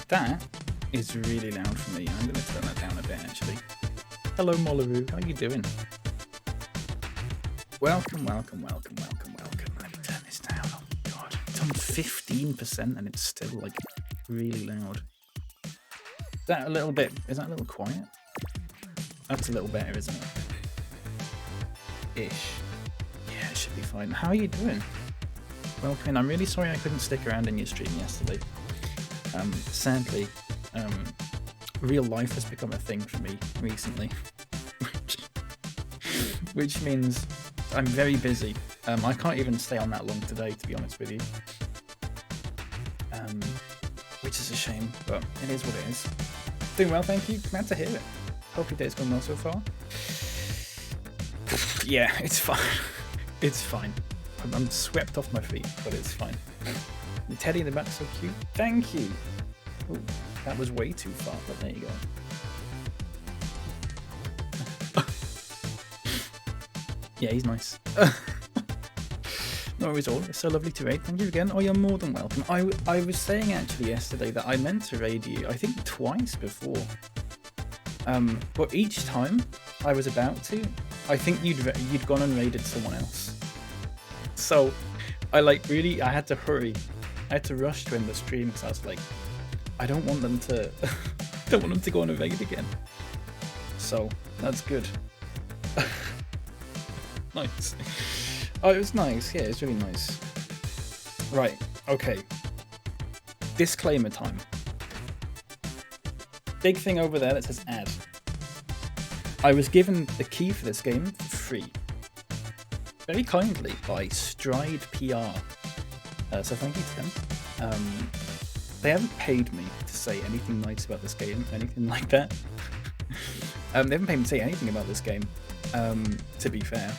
That is really loud for me. I'm going to turn that down a bit, actually. Hello, Mollaroo. How you doing? Welcome. Let me turn this down. Oh, God. It's on 15% and it's still, like, really loud. Is that a little quiet? That's a little better, isn't it? Ish. Yeah, it should be fine. How are you doing? Welcome. I'm really sorry I couldn't stick around in your stream yesterday. Sadly, real life has become a thing for me recently, which means I'm very busy. I can't even stay on that long today, to be honest with you, which is a shame, but it is what it is. Doing well, thank you. Glad to hear it. Hope your day's gone well so far. Yeah, it's fine. It's fine. I'm swept off my feet, but it's fine. The teddy in the back's so cute. Thank you. Ooh, that was way too far, but there you go. Yeah, he's nice. No worries all. It's so lovely to raid. Thank you again. Oh, you're more than welcome. I was saying actually yesterday that I meant to raid you, I think twice before. But each time I was about to, I think you'd gone and raided someone else. So I had to hurry. I had to rush to end the stream because I was like, I don't want them to go on a raid again. So that's good. Nice. Oh, it was nice. Yeah, it's really nice. Right. Okay. Disclaimer time. Big thing over there that says ad. I was given the key for this game for free. Very kindly by Stride PR. So thank you to them. They haven't paid me to say anything nice about this game, anything like that. They haven't paid me to say anything about this game, to be fair.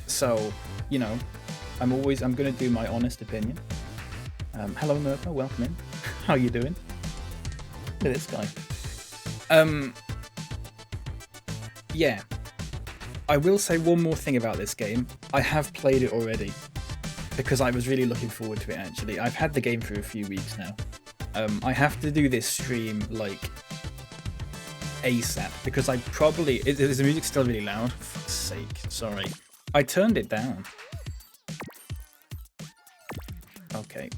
So, you know, I'm going to do my honest opinion. Hello, Nerpa, welcome in. How you doing? Look at this guy. Yeah. I will say one more thing about this game. I have played it already because I was really looking forward to it, actually. I've had the game for a few weeks now. I have to do this stream, like, ASAP because is the music still really loud? For fuck's sake, sorry. I turned it down. Okay.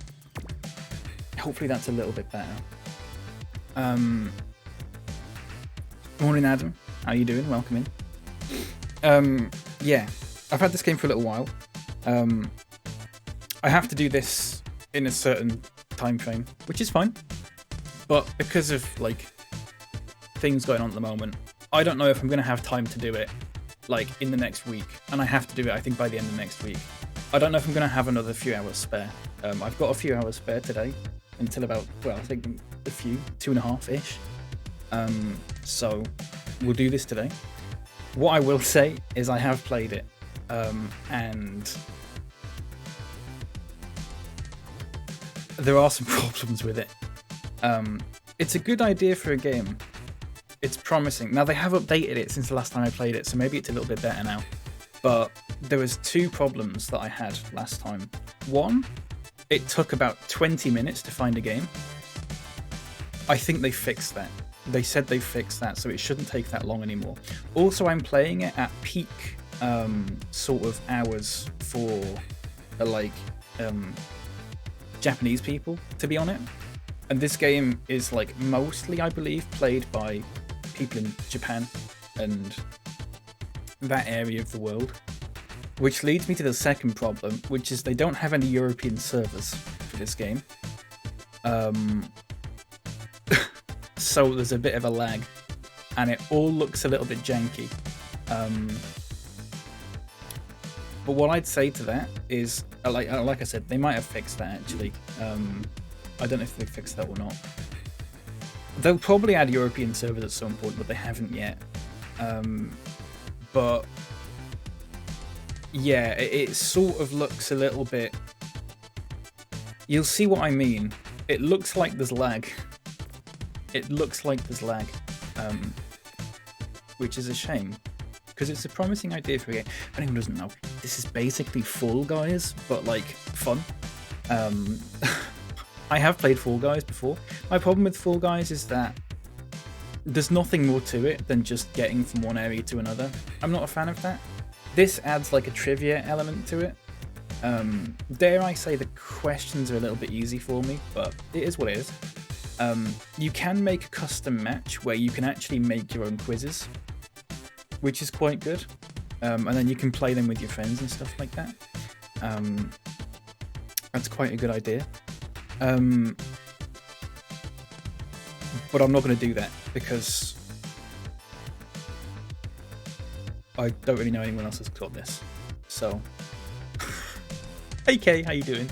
Hopefully that's a little bit better. Morning, Adam. How you doing? Welcome in. Yeah, I've had this game for a little while. I have to do this in a certain time frame, which is fine. But because of like things going on at the moment, I don't know if I'm going to have time to do it like in the next week, and I have to do it I think by the end of next week. I don't know if I'm going to have another few hours spare. I've got a few hours spare today until about, well, I think a few, 2.5-ish. So we'll do this today. What I will say is I have played it, and there are some problems with it. It's a good idea for a game. It's promising. Now, they have updated it since the last time I played it, so maybe it's a little bit better now. But there was 2 problems that I had last time. One, it took about 20 minutes to find a game. I think they fixed that. They said they fixed that, so it shouldn't take that long anymore. Also, I'm playing it at peak sort of hours for Japanese people to be on it. And this game is like mostly, I believe, played by people in Japan and that area of the world. Which leads me to the second problem, which is they don't have any European servers for this game. So there's a bit of a lag, and it all looks a little bit janky. But what I'd say to that is, like I said, they might have fixed that actually. I don't know if they fixed that or not. They'll probably add European servers at some point, but they haven't yet. But yeah, it sort of looks a little bit... You'll see what I mean. It looks like there's lag. Which is a shame, because it's a promising idea for a game. If anyone doesn't know, this is basically Fall Guys, but like fun. I have played Fall Guys before. My problem with Fall Guys is that there's nothing more to it than just getting from one area to another. I'm not a fan of that. This adds like a trivia element to it. Dare I say the questions are a little bit easy for me, but it is what it is. You can make a custom match where you can actually make your own quizzes, which is quite good. And then you can play them with your friends and stuff like that. That's quite a good idea. But I'm not going to do that because I don't really know anyone else has got this. So, hey Kay, how you doing?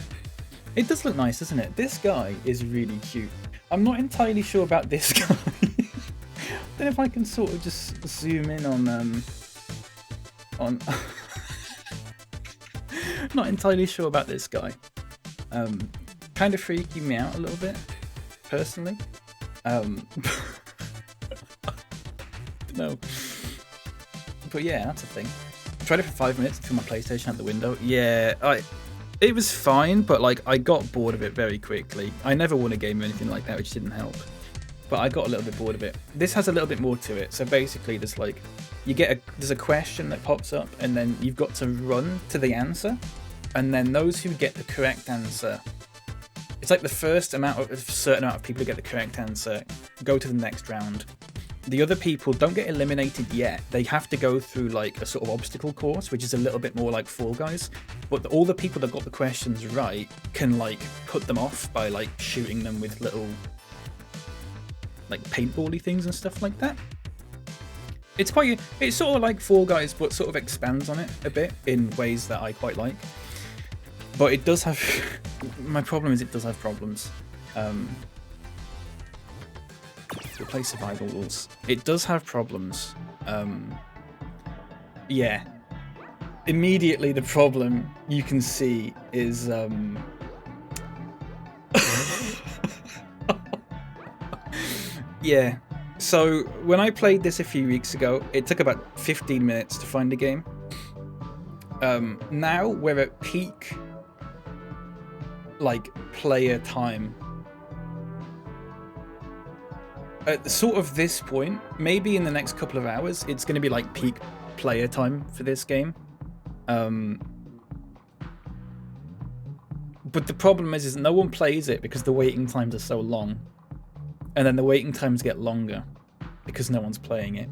It does look nice, doesn't it? This guy is really cute. I'm not entirely sure about this guy. I don't know if I can sort of just zoom in on not entirely sure about this guy. Kind of freaking me out a little bit, personally. No. But yeah, that's a thing. I tried it for 5 minutes and threw my PlayStation out the window. Yeah, it was fine, but like I got bored of it very quickly. I never won a game or anything like that, which didn't help. But I got a little bit bored of it. This has a little bit more to it. So basically, there's like there's a question that pops up, and then you've got to run to the answer, and then those who get the correct answer, it's like the first certain amount of people who get the correct answer go to the next round. The other people don't get eliminated yet. They have to go through like a sort of obstacle course, which is a little bit more like Fall Guys. But all the people that got the questions right can like put them off by like shooting them with little like paintball-y things and stuff like that. It's sort of like Fall Guys, but sort of expands on it a bit in ways that I quite like. But it does have... my problem is it does have problems. Replace survival rules. It does have problems. Yeah. Immediately the problem you can see is... yeah. So when I played this a few weeks ago, it took about 15 minutes to find a game. Now we're at peak like player time. At sort of this point, maybe in the next couple of hours, it's going to be like peak player time for this game. But the problem is no one plays it because the waiting times are so long. And then the waiting times get longer because no one's playing it.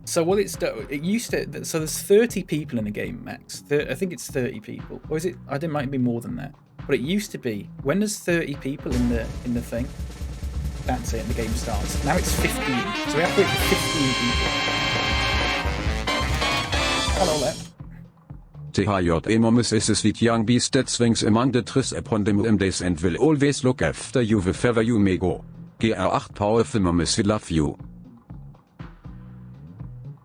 So what it used to, so there's 30 people in the game max. I think it's 30 people, or is it? I think it might be more than that. But it used to be when there's 30 people in the thing, that's it. And the game starts. Now it's 15, so we have to wait for 15 people. Hello there. THJ Momus is a sweet young beast that swings among the trees upon them days and will always look after you wherever you may go. GR8 powerful Momus, we love you.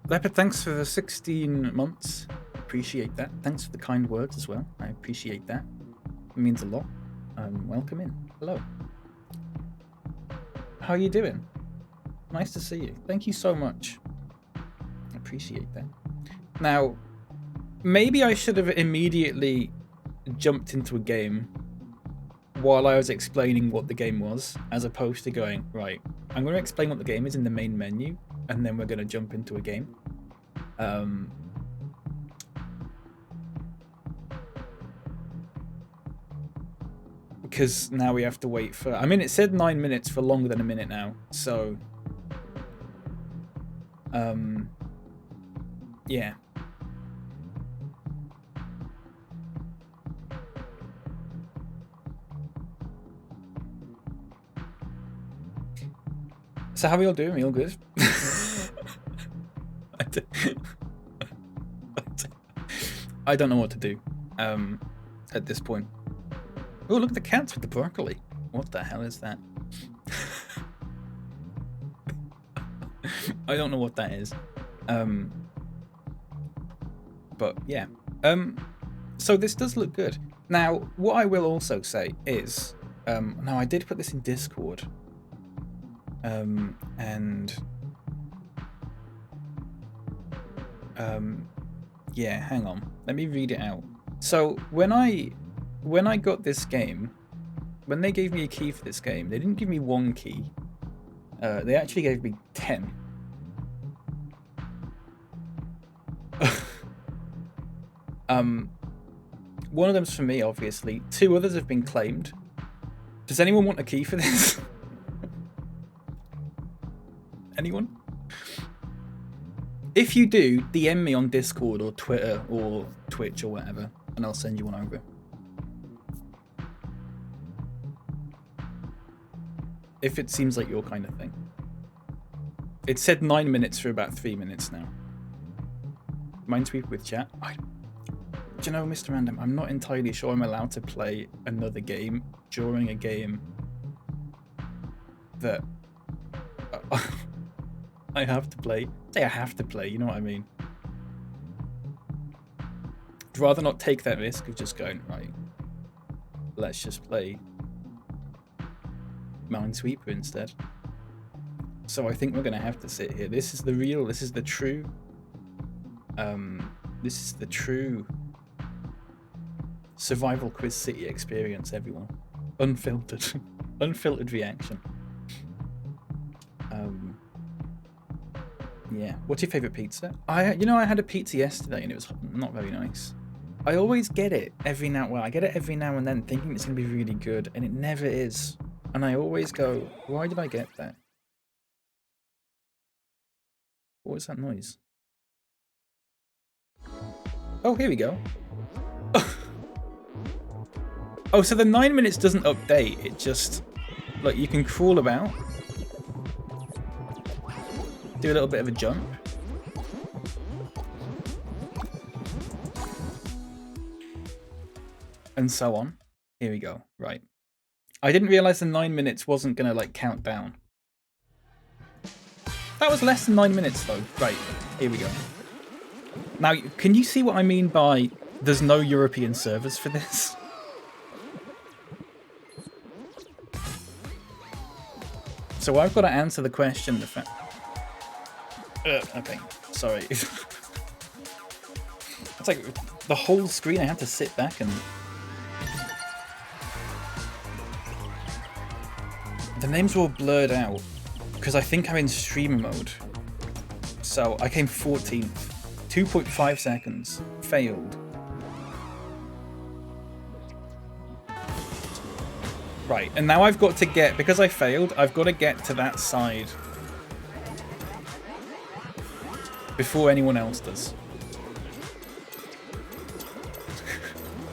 Leopard, thanks for the 16 months. Appreciate that. Thanks for the kind words as well. I appreciate that. It means a lot. Welcome in. Hello. How are you doing? Nice to see you. Thank you so much. I appreciate that. Now, maybe I should have immediately jumped into a game while I was explaining what the game was, as opposed to going, right, I'm going to explain what the game is in the main menu, and then we're going to jump into a game. Because now we have to wait for... I mean, it said 9 minutes for longer than a minute now, so... yeah. So how are we all doing? Are we all good? I don't know what to do at this point. Oh, look at the cats with the broccoli. What the hell is that? I don't know what that is. But yeah. So this does look good. Now, what I will also say is, now I did put this in Discord. Yeah, hang on. Let me read it out. So when I got this game, when they gave me a key for this game, they didn't give me 1 key. They actually gave me 10. One of them's for me, obviously. 2 others have been claimed. Does anyone want a key for this? Anyone? If you do, DM me on Discord or Twitter or Twitch or whatever, and I'll send you one over. If it seems like your kind of thing. It said 9 minutes for about 3 minutes now. Minesweeper with chat. Do you know, Mr. Random, I'm not entirely sure I'm allowed to play another game during a game that I have to play. Say I have to play, you know what I mean? I'd rather not take that risk of just going, right, let's just play Minesweeper instead. So I think we're going to have to sit here. This is the real, this is the true, Survival Quiz City experience, everyone. Unfiltered. Unfiltered reaction. Yeah. What's your favourite pizza? I had a pizza yesterday and it was not very nice. I always get it every now and then thinking it's going to be really good, and it never is. And I always go, why did I get that? What was that noise? Oh, here we go. Oh, so the 9 minutes doesn't update. It just, look, you can crawl about. Do a little bit of a jump. And so on. Here we go. Right. I didn't realize the 9 minutes wasn't going to, like, count down. That was less than 9 minutes, though. Right. Here we go. Now, can you see what I mean by there's no European servers for this? So I've got to answer the question. Okay, sorry. It's like the whole screen. I had to sit back and. The names were all blurred out because I think I'm in streamer mode. So I came 14th, 2.5 seconds, failed. Right, and now I've got to get, because I failed, I've got to get to that side before anyone else does.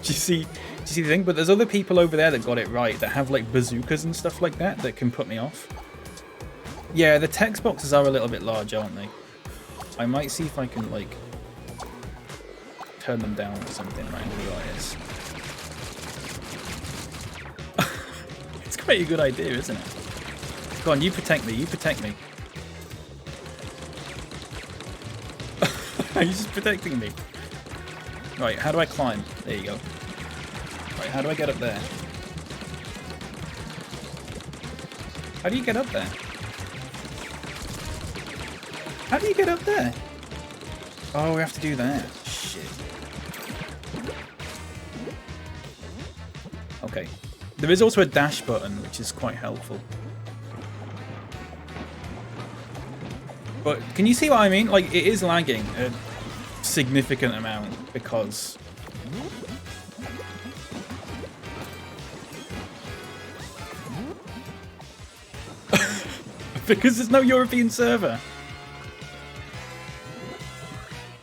Do you see the thing? But there's other people over there that got it right, that have like bazookas and stuff like that can put me off. Yeah, the text boxes are a little bit large, aren't they? I might see if I can like turn them down or something. Right, here it is. Quite a good idea, isn't it? Go on, you protect me, you protect me. Are you just protecting me? Right, how do I climb? There you go. Right, how do I get up there? How do you get up there? How do you get up there? Oh, we have to do that. Shit. Okay. There is also a dash button, which is quite helpful. But can you see what I mean? Like, it is lagging a significant amount because... because there's no European server.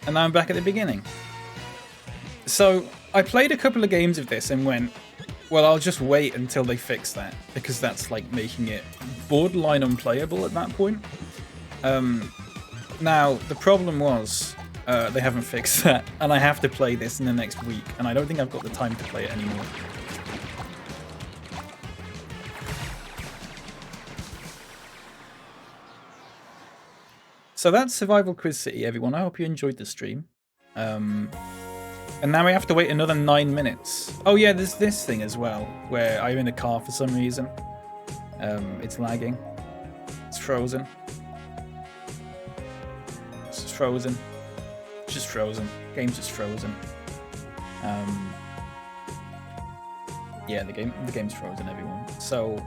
And now I'm back at the beginning. So, I played a couple of games of this and went... well, I'll just wait until they fix that, because that's like making it borderline unplayable at that point. Now, the problem was they haven't fixed that, and I have to play this in the next week, and I don't think I've got the time to play it anymore. So that's Survival Quiz City, everyone. I hope you enjoyed the stream. And now we have to wait another 9 minutes. Oh yeah, there's this thing as well, where I'm in a car for some reason. It's lagging. It's frozen. It's just frozen. It's just frozen. Game's just frozen. Yeah, the game's frozen, everyone. So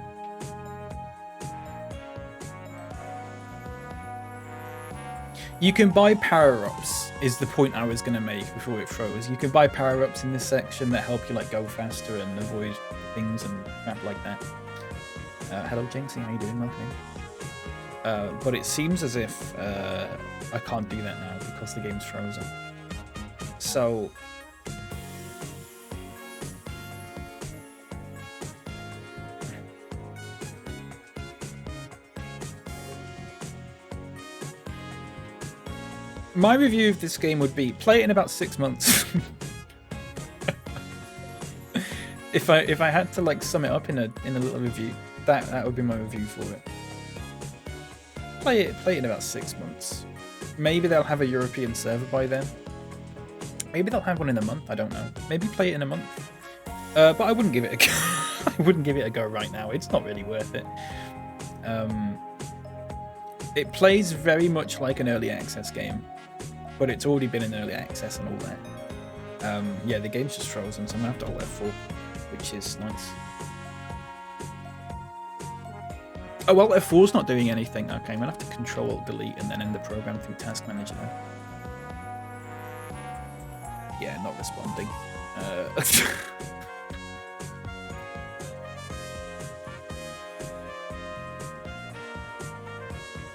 you can buy power-ups, is the point I was gonna make before it froze. You can buy power-ups in this section that help you like go faster and avoid things and crap like that. Hello Jinxie, how you doing? Welcome. But it seems as if I can't do that now because the game's frozen. So my review of this game would be play it in about 6 months. if I had to like sum it up in a little review, that would be my review for it. Play it in about 6 months. Maybe they'll have a European server by then. Maybe they'll have one in a month. I don't know. Maybe play it in a month. But I wouldn't give it a go. I wouldn't give it a go right now. It's not really worth it. It plays very much like an early access game, but it's already been in early access and all that. Yeah, the game's just frozen, so I'm gonna have to Alt F4, which is nice. Oh, well, F4's not doing anything. Okay, I'm gonna have to Control Alt Delete and then end the program through Task Manager now. Yeah, not responding.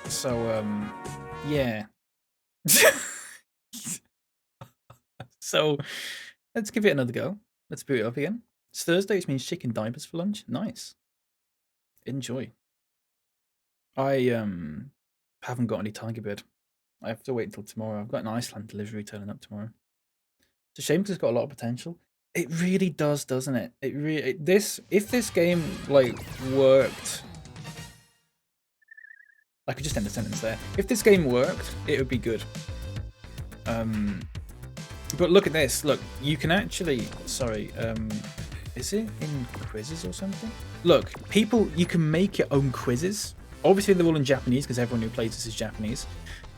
So, yeah. So, let's give it another go. Let's boot it up again. It's Thursday, which means chicken diapers for lunch. Nice. Enjoy. I haven't got any Tiger Bird. I have to wait until tomorrow. I've got an Iceland delivery turning up tomorrow. It's a shame because it's got a lot of potential. It really does, doesn't it? It really if this game like worked. I could just end the sentence there. If this game worked, it would be good. But look at this. Look, you can actually. Sorry. Is it in quizzes or something? Look, people, you can make your own quizzes. Obviously, they're all in Japanese because everyone who plays this is Japanese.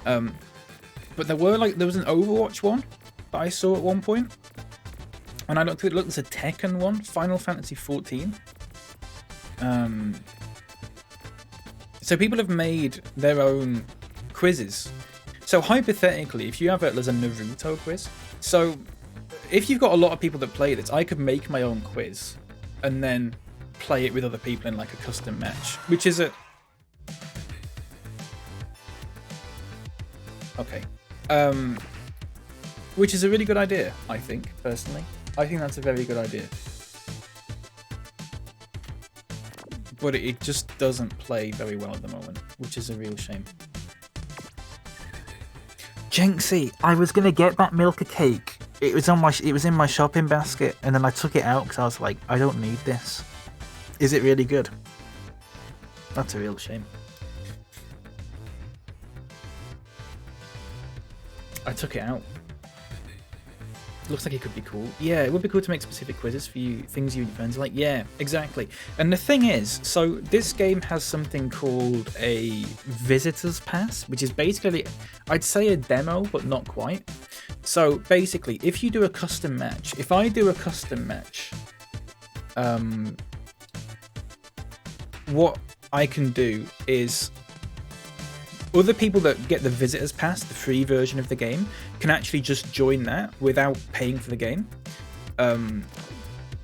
But there was an Overwatch one that I saw at one point, and I looked. There's a Tekken one, Final Fantasy 14. So people have made their own quizzes. So hypothetically, if you have there's a Naruto quiz. So if you've got a lot of people that play this, I could make my own quiz and then play it with other people in like a custom match, which is which is a really good idea, I think, personally. I think that's a very good idea. But it just doesn't play very well at the moment, which is a real shame. Jinxie, I was gonna get that Milka cake. It was in my shopping basket, and then I took it out because I was like, I don't need this. Is it really good? That's a real shame. I took it out. Looks like it could be cool. Yeah, it would be cool to make specific quizzes for you, things you and your friends like. Yeah, exactly. And the thing is, so this game has something called a visitor's pass, which is basically, I'd say a demo, but not quite. So basically, if you do a custom match, if I do a custom match, what I can do is other people that get the Visitor's Pass, the free version of the game, can actually just join that without paying for the game.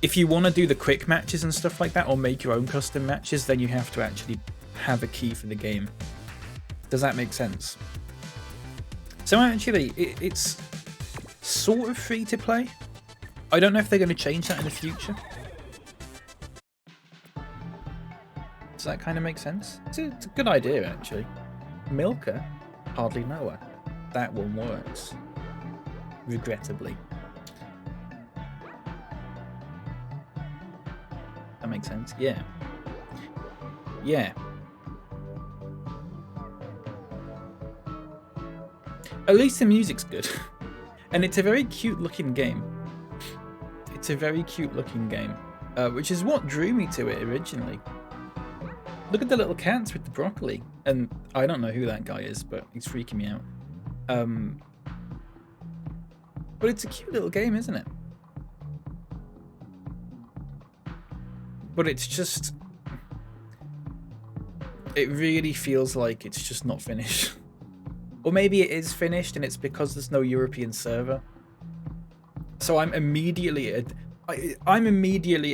If you want to do the quick matches and stuff like that, or make your own custom matches, then you have to actually have a key for the game. Does that make sense? So actually, it's sort of free to play. I don't know if they're going to change that in the future. Does that kind of make sense? It's a good idea, actually. Milka? Hardly know her. That one works. Regrettably. That makes sense? Yeah. Yeah. At least the music's good. And it's a very cute looking game. It's a very cute looking game. Which is what drew me to it originally. Look at the little cats with the broccoli. And I don't know who that guy is, but he's freaking me out. But it's a cute little game, isn't it? But it's just... It really feels like it's just not finished. Or maybe it is finished and it's because there's no European server. So I'm immediately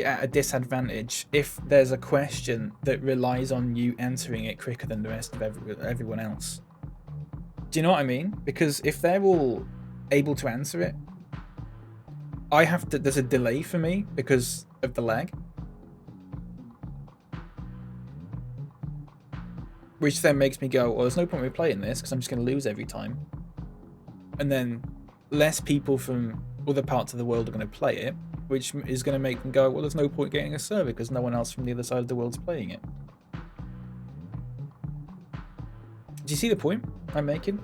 at a disadvantage if there's a question that relies on you answering it quicker than the rest of everyone else. Do you know what I mean? Because if they're all able to answer it, there's a delay for me because of the lag. Which then makes me go, well, there's no point in me playing this because I'm just going to lose every time. And then less people from other parts of the world are going to play it, which is going to make them go, well, there's no point getting a server because no one else from the other side of the world's playing it. Do you see the point I'm making?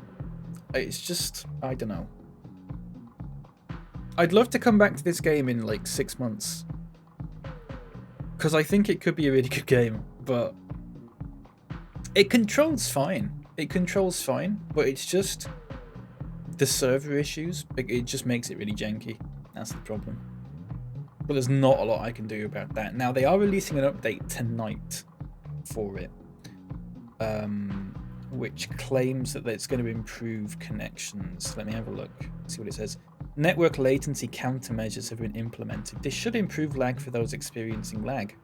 It's just, I don't know. I'd love to come back to this game in like 6 months. Because I think it could be a really good game, but it controls fine. It controls fine, but it's just the server issues. It just makes it really janky. That's the problem. But there's not a lot I can do about that. Now, they are releasing an update tonight for it, which claims that it's going to improve connections. Let me have a look, see what it says. Network latency countermeasures have been implemented. This should improve lag for those experiencing lag.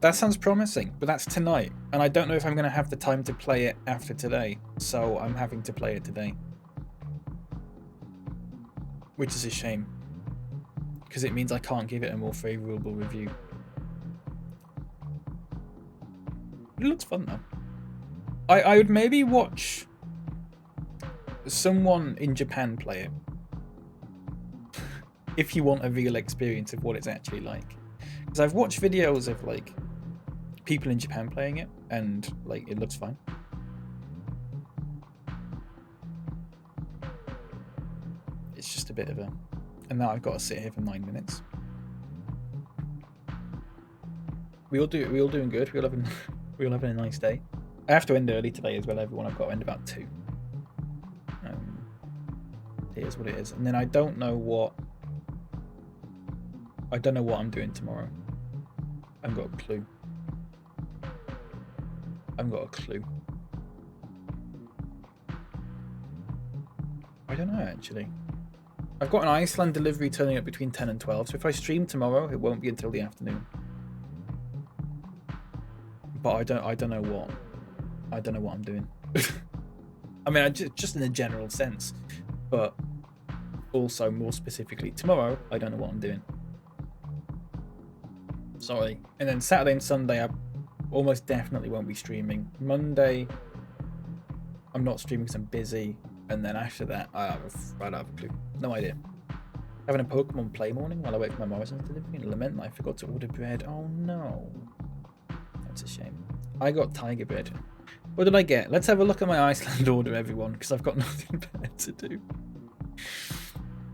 That sounds promising, but that's tonight, and I don't know if I'm going to have the time to play it after today, so I'm having to play it today. Which is a shame, because it means I can't give it a more favourable review. It looks fun though. I would maybe watch someone in Japan play it, if you want a real experience of what it's actually like. Because I've watched videos of like people in Japan playing it, and like it looks fine. It's just a bit of a... And now I've got to sit here for 9 minutes. We all doing good. We all having a nice day. I have to end early today as well, everyone. I've got to end about 2. Here's what it is. And then I don't know what I'm doing tomorrow. I haven't got a clue. I don't know, actually. I've got an Iceland delivery turning up between 10 and 12, so if I stream tomorrow, it won't be until the afternoon. But I don't know what I'm doing. I mean, just in a general sense, but also more specifically, tomorrow I don't know what I'm doing. Sorry. And then Saturday and Sunday I almost definitely won't be streaming. Monday I'm not streaming because I'm busy, and then after that I don't have a clue. No idea. Having a Pokemon play morning while I wait for my Morrison's delivery and lament that I forgot to order bread. Oh no. That's a shame. I got Tiger Bread. What did I get? Let's have a look at my Iceland order, everyone, because I've got nothing better to do.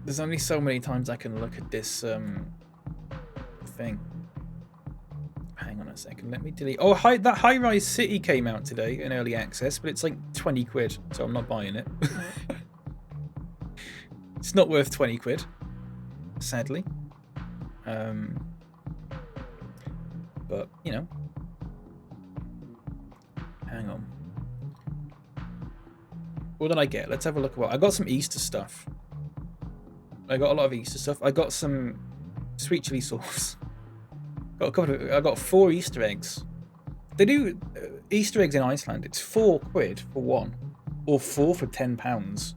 There's only so many times I can look at this thing. Hang on a second, let me delete. Oh, that High Rise City came out today in early access, but it's like 20 quid, so I'm not buying it. It's not worth 20 quid, sadly. But, you know. Hang on. What did I get? Let's have a look at what... I got some Easter stuff. I got a lot of Easter stuff. I got some sweet chili sauce. I got 4 Easter eggs. They do Easter eggs in Iceland. It's 4 quid for one, or 4 for £10.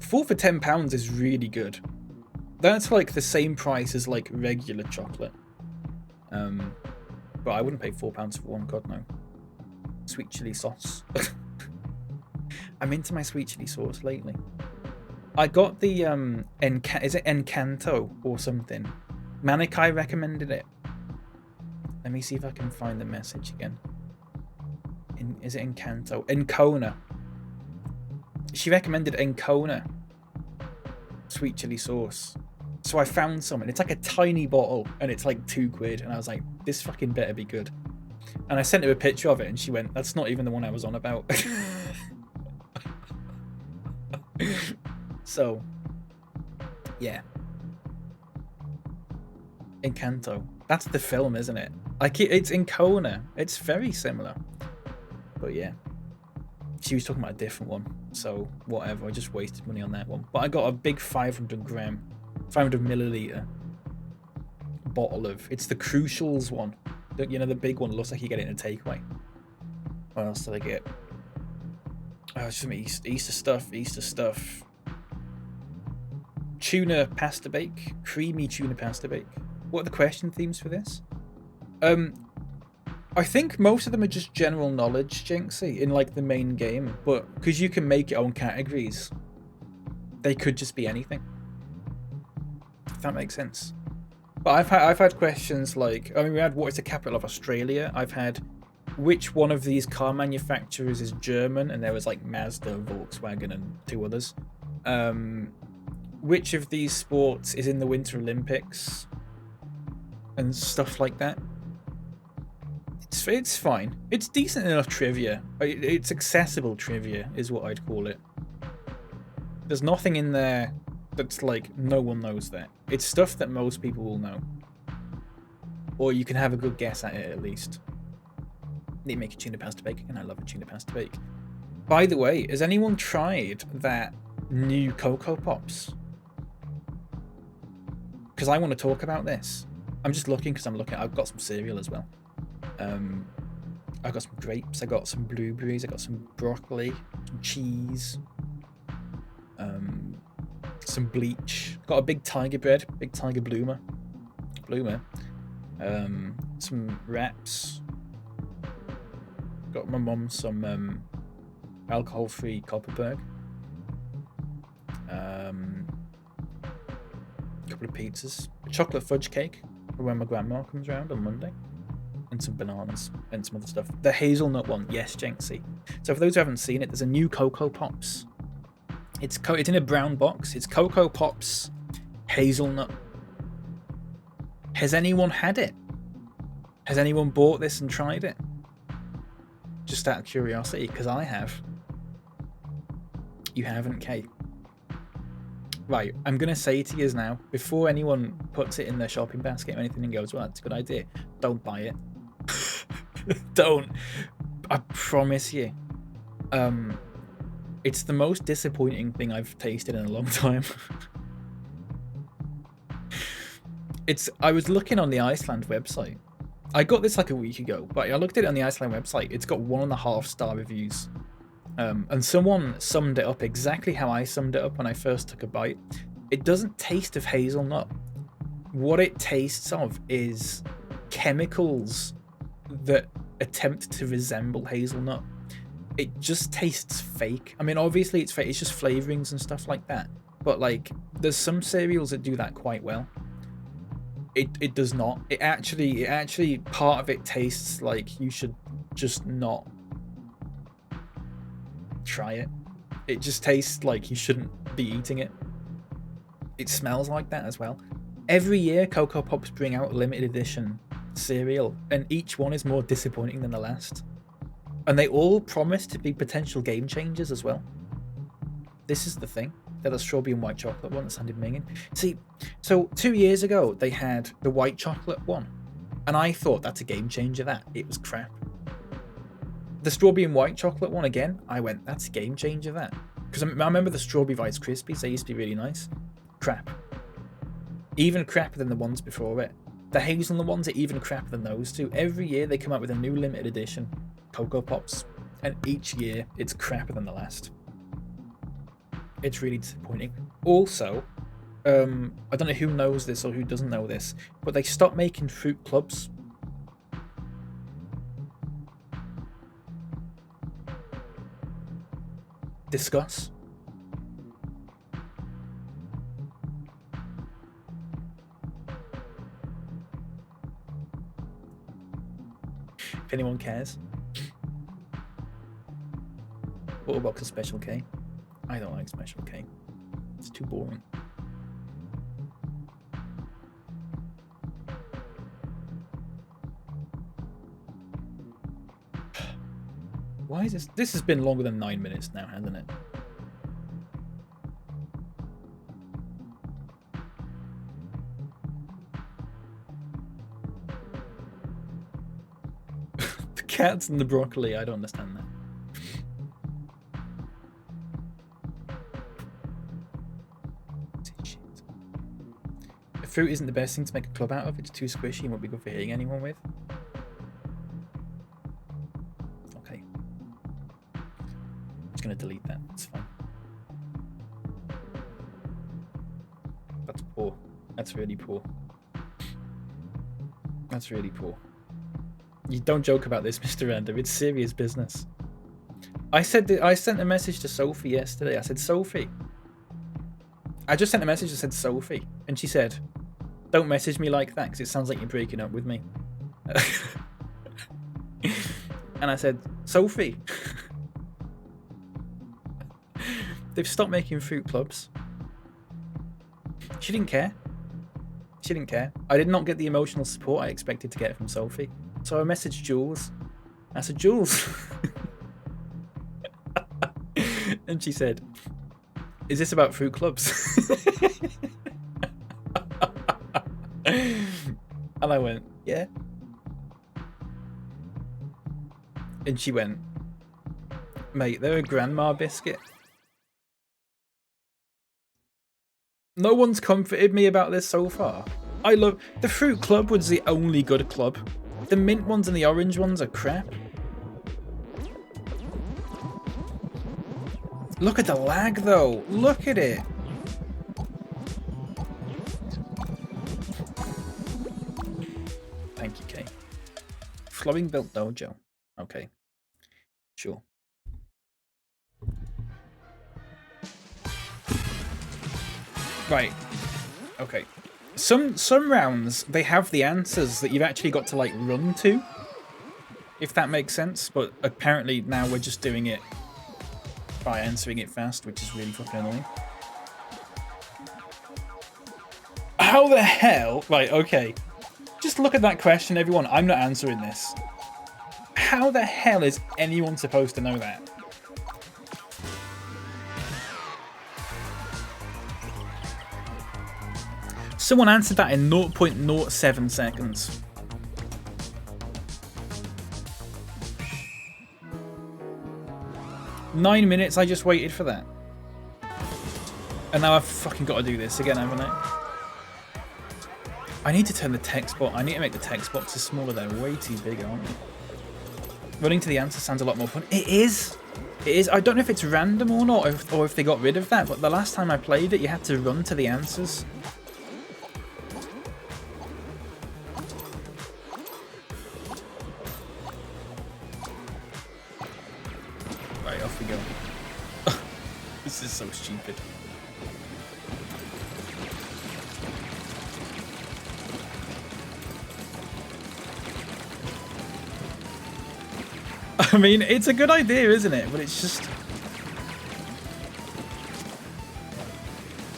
4 for £10 is really good. That's like the same price as like regular chocolate. But I wouldn't pay £4 for one. God no. Sweet chili sauce. I'm into my sweet chili sauce lately. I got the is it Encanto or something? Manikai recommended it. Let me see if I can find the message again. Is it Encanto? Encona. She recommended Encona sweet chili sauce. So I found some, and it's like a tiny bottle, and it's like 2 quid, and I was like, this fucking better be good. And I sent her a picture of it, and she went, that's not even the one I was on about. So, yeah. Encanto. That's the film, isn't it? Like it's in Kona. It's very similar. But yeah. She was talking about a different one. So whatever. I just wasted money on that one. But I got a big 500 milliliter bottle of. It's the Crucials one. You know, the big one. Looks like you get it in a takeaway. What else did I get? Oh, it's some Easter stuff. Tuna pasta bake. Creamy tuna pasta bake. What are the question themes for this? I think most of them are just general knowledge, Jinxie, in like the main game. But because you can make your own categories, they could just be anything. If that makes sense. But I've had questions like, I mean, we had what is the capital of Australia? I've had which one of these car manufacturers is German, and there was like Mazda, Volkswagen, and 2 others. Which of these sports is in the Winter Olympics, and stuff like that. It's fine. It's decent enough trivia. It's accessible trivia, is what I'd call it. There's nothing in there that's like no one knows that. It's stuff that most people will know, or you can have a good guess at it at least. Need to make a tuna pasta bake, and I love a tuna pasta bake. By the way, has anyone tried that new Cocoa Pops? Because I want to talk about this. I'm just looking because I've got some cereal as well. I've got some grapes. I got some blueberries. I got some broccoli, some cheese, some bleach. Got a big tiger bread, big tiger bloomer. Some wraps. Got my mum some alcohol-free Kopparberg. A couple of pizzas. A chocolate fudge cake for when my grandma comes around on Monday. And some bananas and some other stuff. The hazelnut one, yes, Jenksy. So for those who haven't seen it, there's a new Cocoa Pops. It's in a brown box. It's Cocoa Pops hazelnut. Has anyone had it? Has anyone bought this and tried it? Just out of curiosity, because I have. You haven't, Kate? Right, I'm going to say to you now, before anyone puts it in their shopping basket or anything and goes, well, that's a good idea, don't buy it. Don't. I promise you. It's the most disappointing thing I've tasted in a long time. I was looking on the Iceland website. I got this like a week ago, but I looked at it on the Iceland website. It's got 1.5-star reviews. And someone summed it up exactly how I summed it up when I first took a bite. It doesn't taste of hazelnut. What it tastes of is chemicals that attempt to resemble hazelnut. It just tastes fake. I mean, obviously it's fake. It's just flavorings and stuff like that. But like, there's some cereals that do that quite well. It does not. It actually part of it tastes like you should just not try it. It just tastes like you shouldn't be eating it. It smells like that as well. Every year Cocoa Pops bring out a limited edition cereal, and each one is more disappointing than the last. And they all promise to be potential game changers as well. This is the thing. They're the strawberry and white chocolate one that sounded minging. See, so 2 years ago they had the white chocolate one, and I thought that's a game changer. That it was crap. The strawberry and white chocolate one again, I went, that's a game changer. That, because I remember the strawberry Rice Krispies. They used to be really nice. Crap. Even crappier than the ones before it. The hazelnut ones are even crappier than those two. Every year they come out with a new limited edition Cocoa Pops, and each year it's crappier than the last. It's really disappointing. Also, I don't know who knows this or who doesn't know this, but they stopped making fruit clubs. Discuss. If anyone cares. What about a Special K? I don't like Special K. It's too boring. Why is this? This has been longer than 9 minutes now, hasn't it? cats and the broccoli. I don't understand that. If fruit isn't the best thing to make a club out of, it's too squishy and won't be good for hitting anyone with. Okay. I'm just going to delete that. It's fine. That's poor. That's really poor. That's really poor. You don't joke about this, Mr. Random. It's serious business. I sent a message to Sophie yesterday. I said, Sophie. I just sent a message that said Sophie. And she said, don't message me like that because it sounds like you're breaking up with me. And I said, Sophie. They've stopped making fruit clubs. She didn't care. She didn't care. I did not get the emotional support I expected to get from Sophie. So I messaged Jules. I said, Jules. And she said, is this about fruit clubs? And I went, yeah. And she went, mate, they're a grandma biscuit. No one's comforted me about this so far. I love... The Fruit Club was the only good club. The mint ones and the orange ones are crap. Look at the lag, though. Look at it. Thank you, Kay. Flowing Built Dojo. Okay. Sure. Right. Okay. Some rounds, they have the answers that you've actually got to, like, run to. If that makes sense. But apparently now we're just doing it by answering it fast, which is really fucking annoying. How the hell? Right, okay. Just look at that question, everyone. I'm not answering this. How the hell is anyone supposed to know that? Someone answered that in 0.07 seconds. Nine minutes I just waited for that. And now I've fucking got to do this again, haven't I? I need to turn the text box. I need to make the text boxes smaller. They're way too big, aren't they? Running to the answer sounds a lot more fun. It is. It is. I don't know if it's random or not, or if they got rid of that, but the last time I played it, you had to run to the answers. Right, off we go. This is so stupid. I mean, it's a good idea, isn't it? But it's just...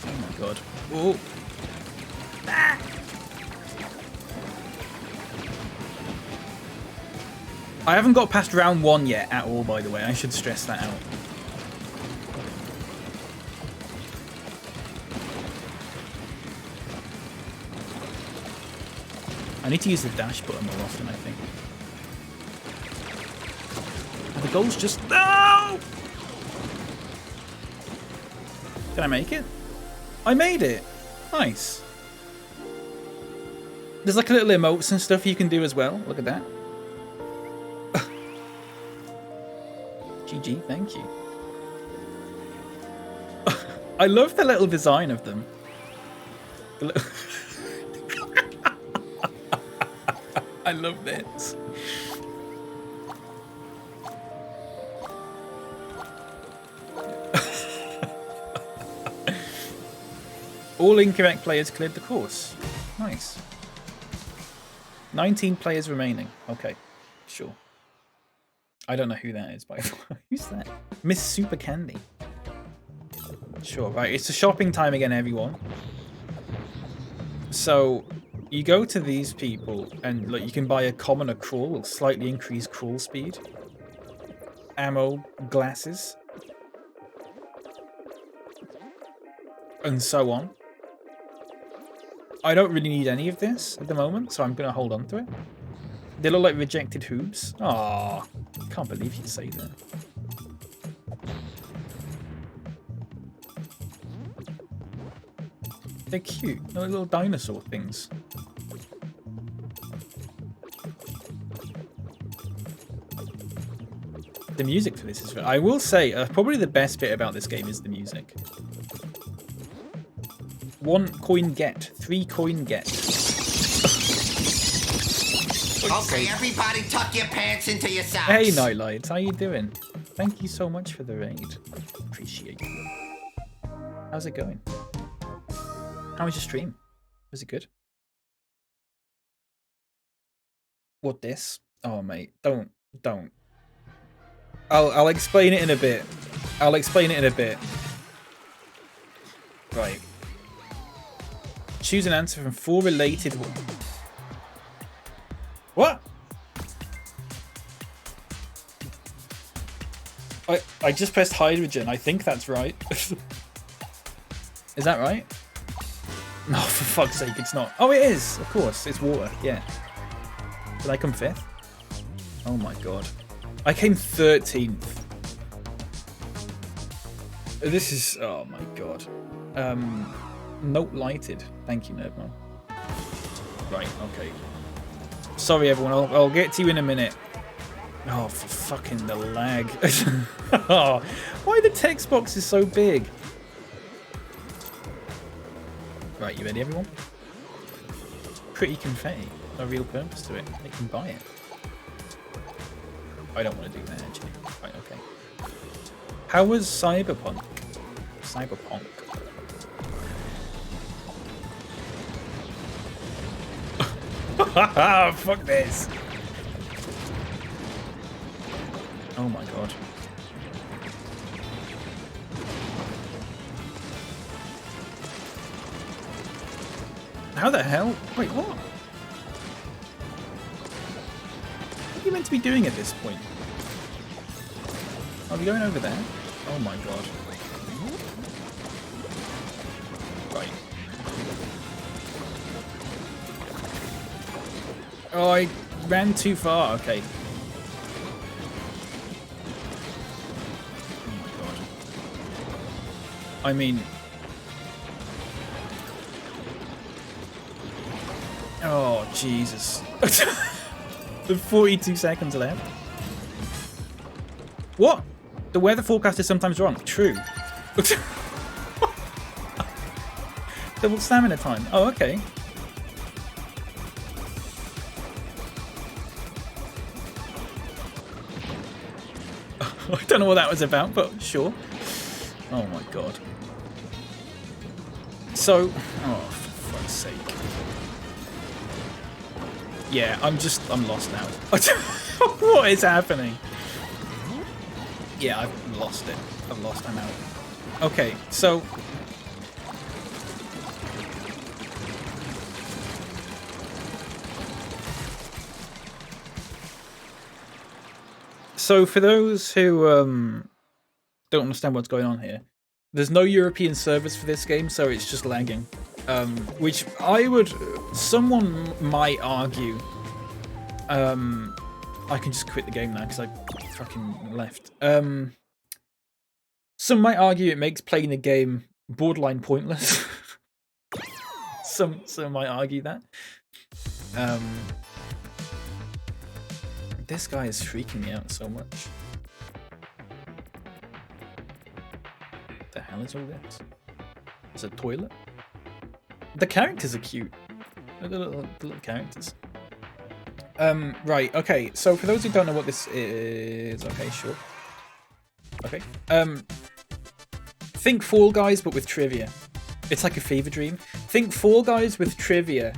Oh my god. Oh. Ah. I haven't got past round 1 yet at all, by the way. I should stress that out. I need to use the dash button more often, I think. The goal's just... No! Did I make it? I made it! Nice. There's like a little emotes and stuff you can do as well. Look at that. GG, thank you. I love the little design of them. The little... I love this. All incorrect players cleared the course. Nice. 19 players remaining. Okay, sure. I don't know who that is, by the way. Who's that? Miss Super Candy. Sure, right. It's a shopping time again, everyone. So, you go to these people, and look, you can buy a common or crawl, slightly increased crawl speed. Ammo, glasses. And so on. I don't really need any of this at the moment, so I'm going to hold on to it. They look like rejected hooves. Aw, can't believe you'd say that. They're cute. They're like little dinosaur things. The music for this is... I will say, probably the best bit about this game is the music. 1 coin get. 3 coin get. Okay, everybody tuck your pants into your socks. Hey, Nightlights. How you doing? Thank you so much for the raid. Appreciate you. How's it going? How was your stream? Was it good? What this? Oh, mate. Don't. I'll explain it in a bit. Right. Choose an answer from 4 related ones. What? I just pressed hydrogen. I think that's right. Is that right? No, for fuck's sake, it's not. Oh, it is. Of course, it's water. Yeah. Did I come 5th? Oh my god. I came 13th. This is... Oh my god. Note lighted. Thank you, Nerdman. Right, okay. Sorry, everyone. I'll get to you in a minute. Oh, for fucking the lag. Oh, why the text box is so big? Right, you ready, everyone? Pretty confetti. No real purpose to it. They can buy it. I don't want to do that, actually. Right, okay. How was Cyberpunk? Cyberpunk. Fuck this. Oh my god. How the hell? Wait, what? What are you meant to be doing at this point? Are we going over there? Oh my god. Right. Oh, I ran too far. Okay. Oh my god. I mean... Oh, Jesus. With 42 seconds left. What? The weather forecast is sometimes wrong. True. Double stamina time. Oh, okay. I don't know what that was about, but sure. Oh my god. So, oh, for fuck's sake. Yeah, I'm lost now. What is happening? Yeah, I've lost it. I'm out. Okay, so... So for those who don't understand what's going on here, there's no European servers for this game, so it's just lagging. Which someone might argue, I can just quit the game now because I fucking left. Some might argue it makes playing the game borderline pointless. Some might argue that. This guy is freaking me out so much. What the hell is all this? It's a toilet? The characters are cute. Look at the little characters. Right, okay, so for those who don't know what this is... Okay, sure. Okay. Think Fall Guys, but with trivia. It's like a fever dream. Think Fall Guys with trivia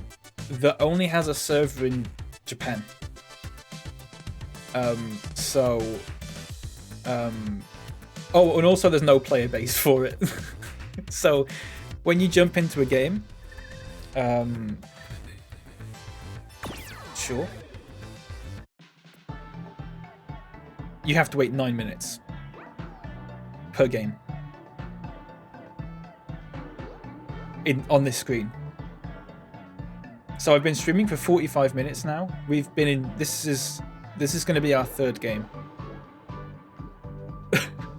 that only has a server in Japan. Oh, and also there's no player base for it. So when you jump into a game, sure, you have to wait 9 minutes per game on this screen. So I've been streaming for 45 minutes now. We've been in. This is going to be our third game.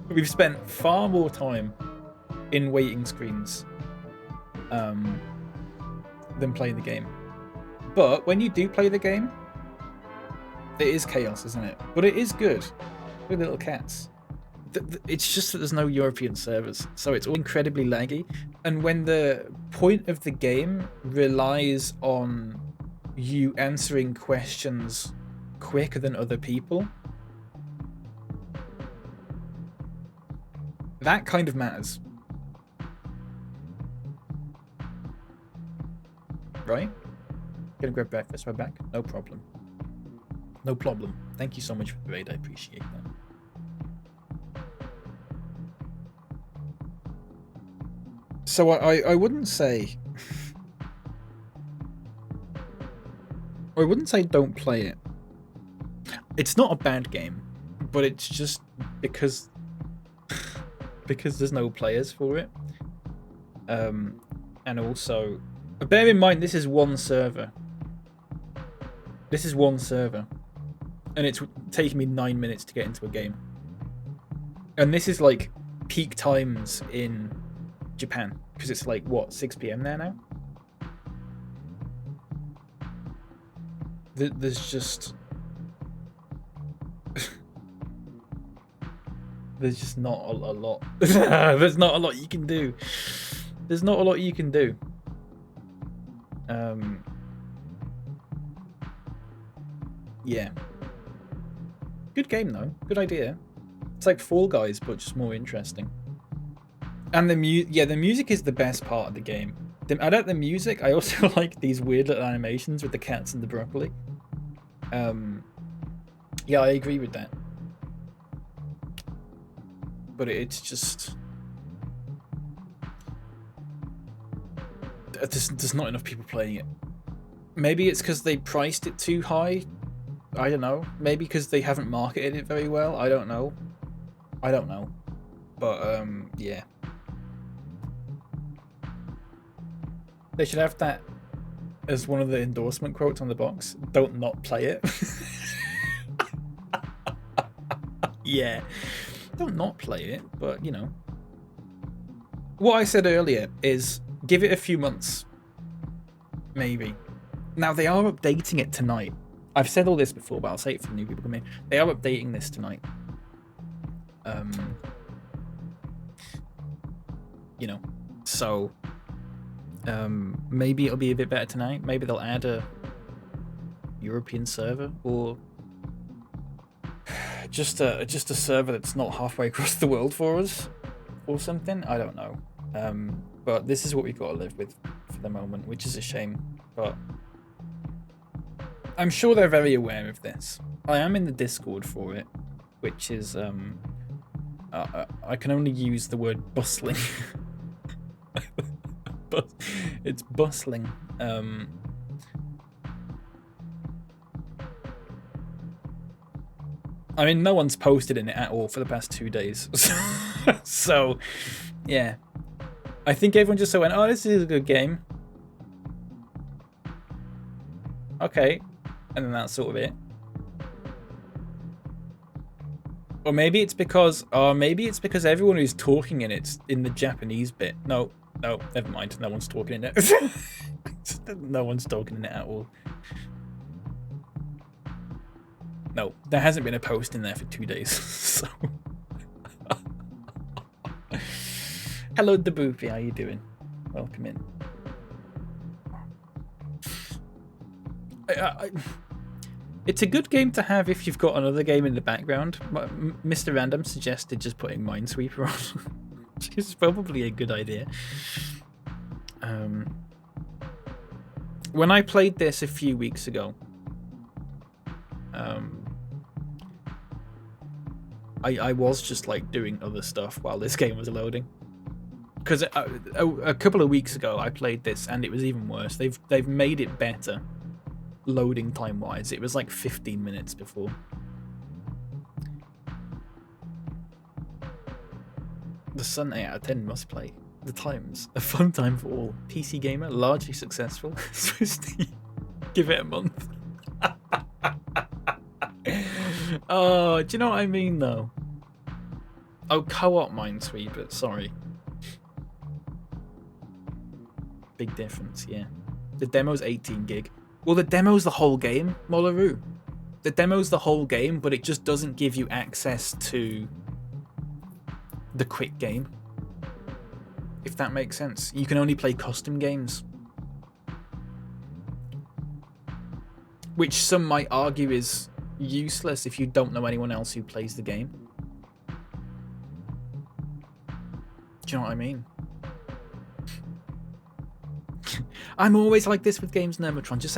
We've spent far more time in waiting screens than playing the game. But when you do play the game, it is chaos, isn't it? But it is good. With little cats. It's just that there's no European servers, so it's all incredibly laggy. And when the point of the game relies on you answering questions quicker than other people, that kind of matters. Right? Gonna grab breakfast right back? No problem. No problem. Thank you so much for the raid, I appreciate that. So I wouldn't say... I wouldn't say don't play it. It's not a bad game, but it's just because there's no players for it. And also, bear in mind, this is one server. This is one server. And it's taking me 9 minutes to get into a game. And this is like peak times in Japan, because it's like, what, 6 p.m. there now? There's just... There's just not a lot. There's not a lot you can do. There's not a lot you can do. Yeah. Good game though. Good idea. It's like Fall Guys, but just more interesting. And the music is the best part of the game. I like the music. I also like these weird little animations with the cats and the broccoli. Yeah, I agree with that. But it's just... There's not enough people playing it. Maybe it's because they priced it too high. I don't know. Maybe because they haven't marketed it very well. I don't know. But, yeah. They should have that as one of the endorsement quotes on the box. Don't not play it. Yeah. Don't not play it, but, you know. What I said earlier is give it a few months. Maybe. Now, they are updating it tonight. I've said all this before, but I'll say it for the new people coming in. They are updating this tonight. You know, so maybe it'll be a bit better tonight. Maybe they'll add a European server, or just a server that's not halfway across the world for us, or something. I don't know. But this is what we've got to live with for the moment, which is a shame. But I'm sure they're very aware of this. I am in the Discord for it, which is I can only use the word bustling. But it's bustling. I mean, no one's posted in it at all for the past 2 days. So, yeah. I think everyone just went, oh, this is a good game. Okay. And then that's sort of it. Or maybe it's because everyone who's talking in it's in the Japanese bit. No, never mind. No one's talking in it. No one's talking in it at all. No, there hasn't been a post in there for 2 days. So. Hello, Daboopy. How you doing? Welcome in. It's a good game to have if you've got another game in the background. Mr. Random suggested just putting Minesweeper on, which is probably a good idea. When I played this a few weeks ago, I was just like doing other stuff while this game was loading. Because a couple of weeks ago I played this and it was even worse. They've made it better. Loading time wise, it was like 15 minutes before. The Sun 8 out of 10 must play. The Times, a fun time for all. PC gamer, largely successful. SwissKnee. Give it a month. Oh, do you know what I mean, though? Oh, co-op Minesweeper, sorry. Big difference, yeah. The demo's 18 gig. Well, the demo's the whole game, Molaroo. The demo's the whole game, but it just doesn't give you access to the quick game. If that makes sense. You can only play custom games. Which some might argue is useless if you don't know anyone else who plays the game. Do you know what I mean? I'm always like this with games, Nermatron. Just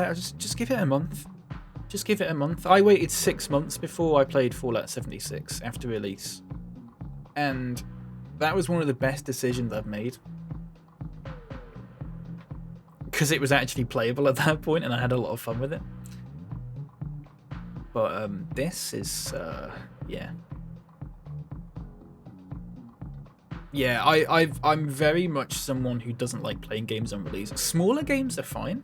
give it a month. Just give it a month. I waited 6 months before I played Fallout 76 after release. And that was one of the best decisions I've made. Because it was actually playable at that point and I had a lot of fun with it. But this is, yeah. Yeah, I'm very much someone who doesn't like playing games on release. Smaller games are fine.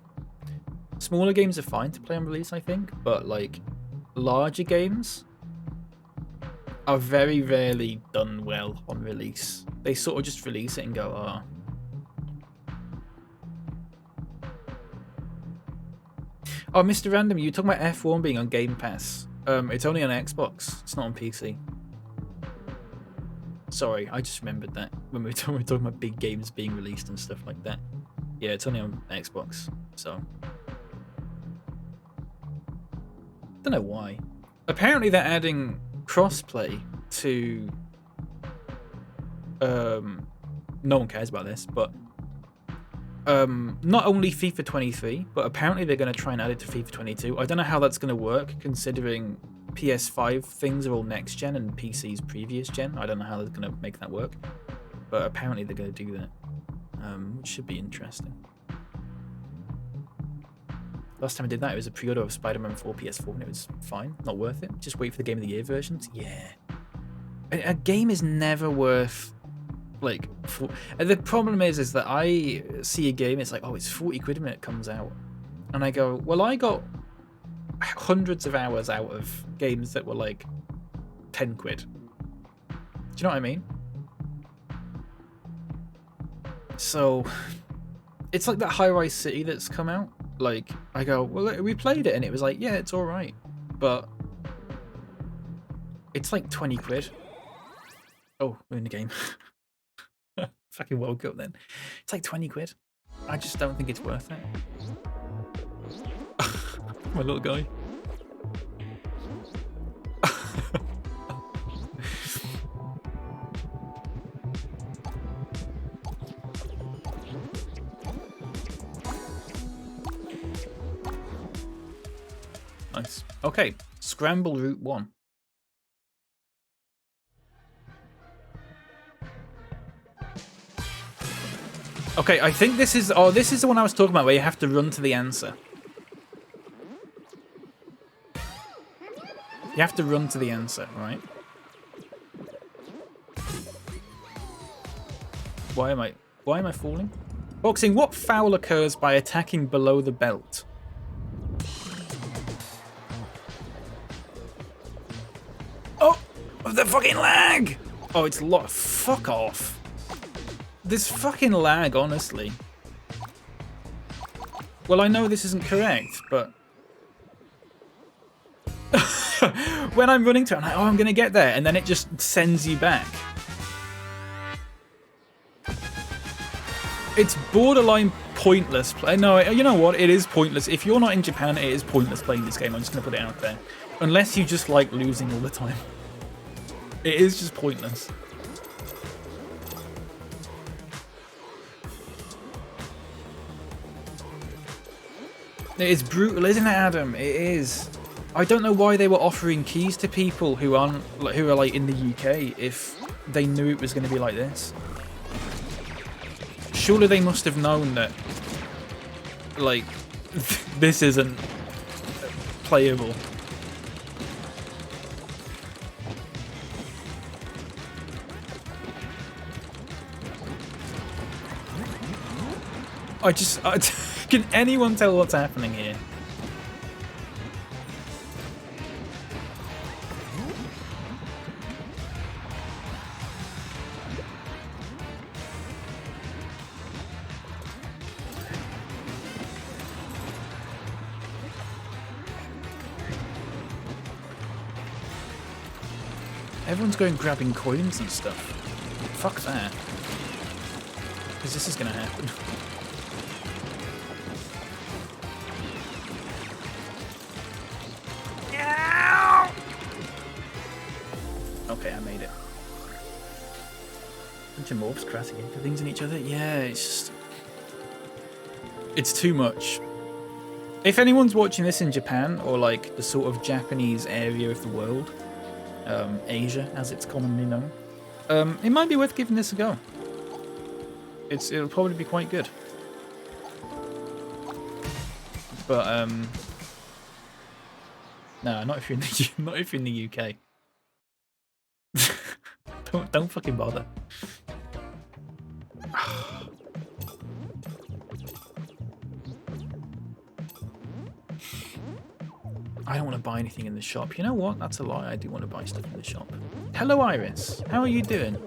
Smaller games are fine to play on release, I think. But, like, larger games are very rarely done well on release. They sort of just release it and go, oh. Oh, Mr. Random, you were talking about F1 being on Game Pass. It's only on Xbox. It's not on PC. Sorry, I just remembered that when we were talking about big games being released and stuff like that. Yeah, it's only on Xbox, so. Don't know why. Apparently they're adding crossplay to... no one cares about this, but... not only FIFA 23, but apparently they're going to try and add it to FIFA 22. I don't know how that's going to work, considering PS5 things are all next gen and PC's previous gen. I don't know how they're going to make that work, but apparently they're going to do that, which should be interesting. Last time I did that, it was a pre-order of Spider-Man 4 PS4, and it was fine. Not worth it. Just wait for the Game of the Year versions. Yeah. A game is never worth... like, the problem is that I see a game, it's like, oh, it's 40 quid when it comes out, and I go, well, I got hundreds of hours out of games that were like 10 quid. Do you know what I mean? So it's like that High-Rise City that's come out. Like, I go, well, we played it and it was like, yeah, it's all right, but it's like 20 quid. Oh, we're in the game. Fucking woke up then. It's like 20 quid. I just don't think it's worth it. My little guy. Nice. Okay, Scramble Route 1. Okay, I think this is... oh, this is the one I was talking about where you have to run to the answer. You have to run to the answer, right? Why am I falling? Boxing, what foul occurs by attacking below the belt? Oh! The fucking lag! Oh, it's fuck off. This fucking lag, honestly. Well, I know this isn't correct, but... when I'm running to it, I'm like, oh, I'm going to get there, and then it just sends you back. It's borderline pointless. No, you know what? It is pointless. If you're not in Japan, it is pointless playing this game. I'm just going to put it out there. Unless you just like losing all the time. It is just pointless. It is brutal, isn't it, Adam? It is. I don't know why they were offering keys to people who are like in the UK if they knew it was going to be like this. Surely they must have known that, like, this isn't playable. Can anyone tell what's happening here? Everyone's going grabbing coins and stuff. Fuck that. Because this is going to happen. Okay, I made it. Bunch of morphs crashing into things in each other. Yeah, it's just... It's too much. If anyone's watching this in Japan, or like the sort of Japanese area of the world, Asia as it's commonly known, it might be worth giving this a go. It'll probably be quite good. But no, not if you're in the, not if you're in the UK. Don't fucking bother. I don't want to buy anything in the shop. You know what? That's a lie. I do want to buy stuff in the shop. Hello, Iris. How are you doing?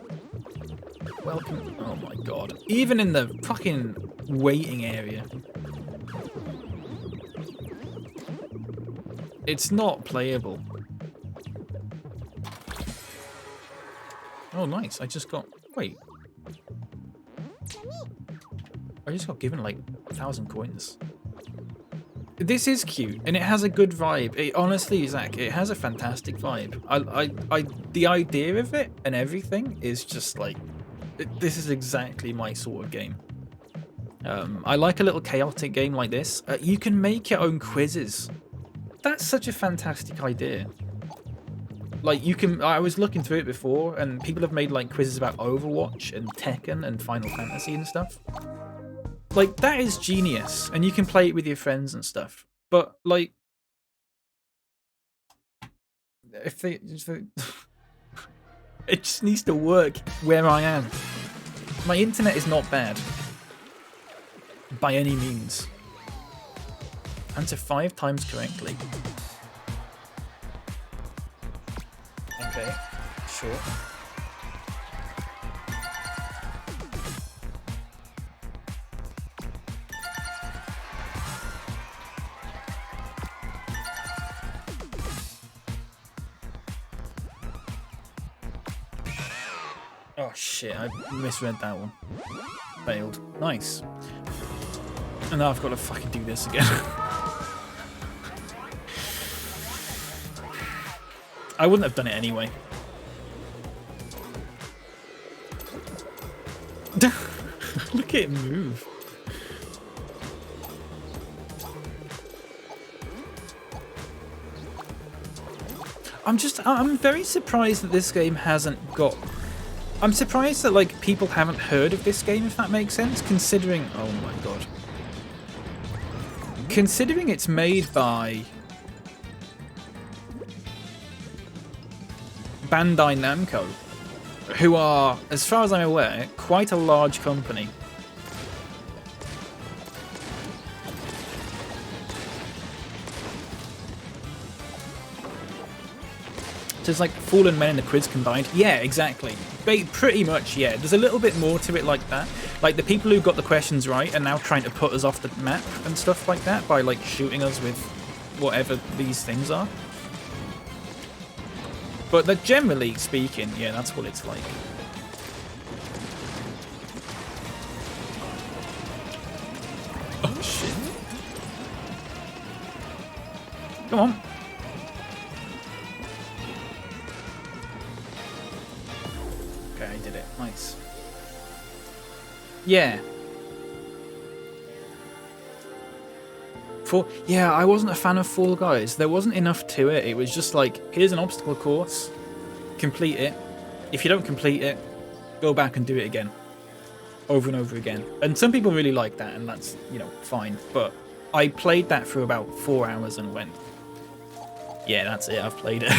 Welcome. Oh my god. Even in the fucking waiting area. It's not playable. Oh, nice. I just got... Wait. I just got given like 1,000 coins. This is cute, and it has a good vibe. It, honestly, Zach, it has a fantastic vibe. The idea of it and everything is just like, this is exactly my sort of game. I like a little chaotic game like this. You can make your own quizzes. That's such a fantastic idea. Like, you can, I was looking through it before, and people have made like quizzes about Overwatch and Tekken and Final Fantasy and stuff. Like, that is genius, and you can play it with your friends and stuff. But, like, if they it just needs to work where I am. My internet is not bad. By any means. Answer 5 times correctly. Okay, sure. Oh shit, I misread that one. Failed. Nice. And now I've got to fucking do this again. I wouldn't have done it anyway. Look at it move. I'm very surprised that this game hasn't got... I'm surprised that, like, people haven't heard of this game, if that makes sense, considering... Oh my god. Considering it's made by... Bandai Namco, who are, as far as I'm aware, quite a large company. So it's like Fallen Men and the Quiz combined. Yeah, exactly. Pretty much, yeah. There's a little bit more to it like that. Like, the people who got the questions right are now trying to put us off the map and stuff like that by, like, shooting us with whatever these things are. But generally speaking, yeah, that's what it's like. Oh, shit. Come on. Okay, I did it. Nice. Yeah. Yeah, I wasn't a fan of Fall Guys. There wasn't enough to it. It was just like, here's an obstacle course, complete it. If you don't complete it, go back and do it again. Over and over again. And some people really like that, and that's, you know, fine. But I played that for about 4 hours and went, yeah, that's it, I've played it.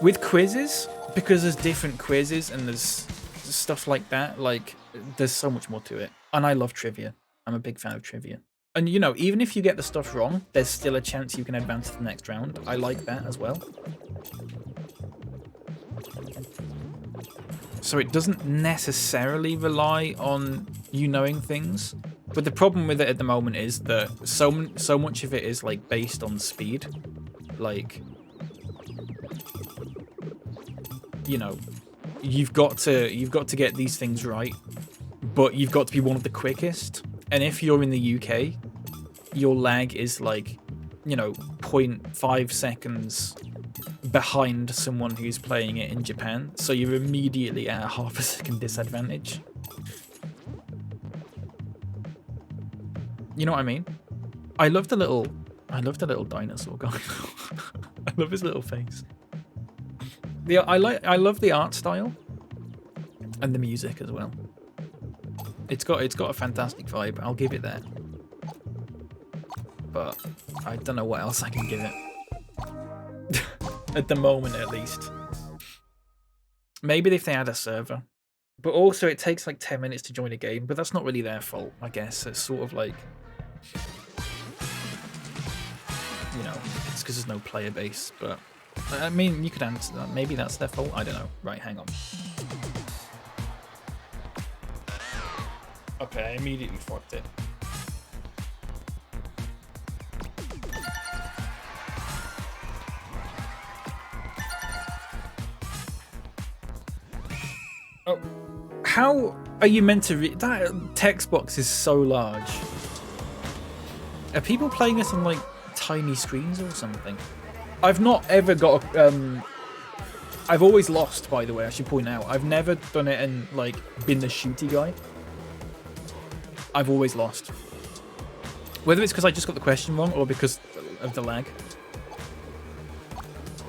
With quizzes, because there's different quizzes and there's stuff like that, like, there's so much more to it. And I love trivia. I'm a big fan of trivia. And, you know, even if you get the stuff wrong, there's still a chance you can advance to the next round. I like that as well. So it doesn't necessarily rely on you knowing things. But the problem with it at the moment is that so much of it is, like, based on speed. Like, you know, you've got to get these things right, but you've got to be one of the quickest. And if you're in the UK, your lag is like, you know, 0.5 seconds behind someone who's playing it in Japan, so you're immediately at a half a second disadvantage. You know what I mean? I love the little dinosaur guy. I love his little face. I love the art style and the music as well. It's got a fantastic vibe. I'll give it that. But I don't know what else I can give it. At the moment, at least. Maybe if they add a server. But also, it takes like 10 minutes to join a game, but that's not really their fault, I guess. It's sort of like, you know, it's because there's no player base. But I mean, you could answer that. Maybe that's their fault. I don't know. Right, hang on. Okay, I immediately fucked it. Oh, how are you meant to read? That text box is so large. Are people playing this on like tiny screens or something? I've not ever got I've always lost, by the way, I should point out. I've never done it and like been the shooty guy. I've always lost. Whether it's because I just got the question wrong or because of the lag.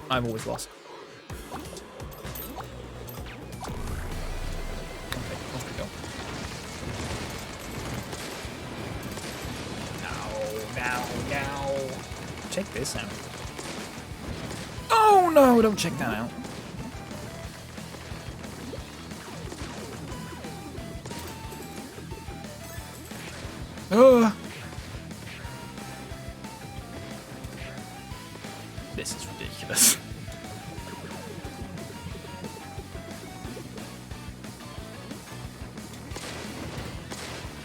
I've always lost. Okay, off we go. Now. Check this out. Oh no, don't check that out. Oh. This is ridiculous.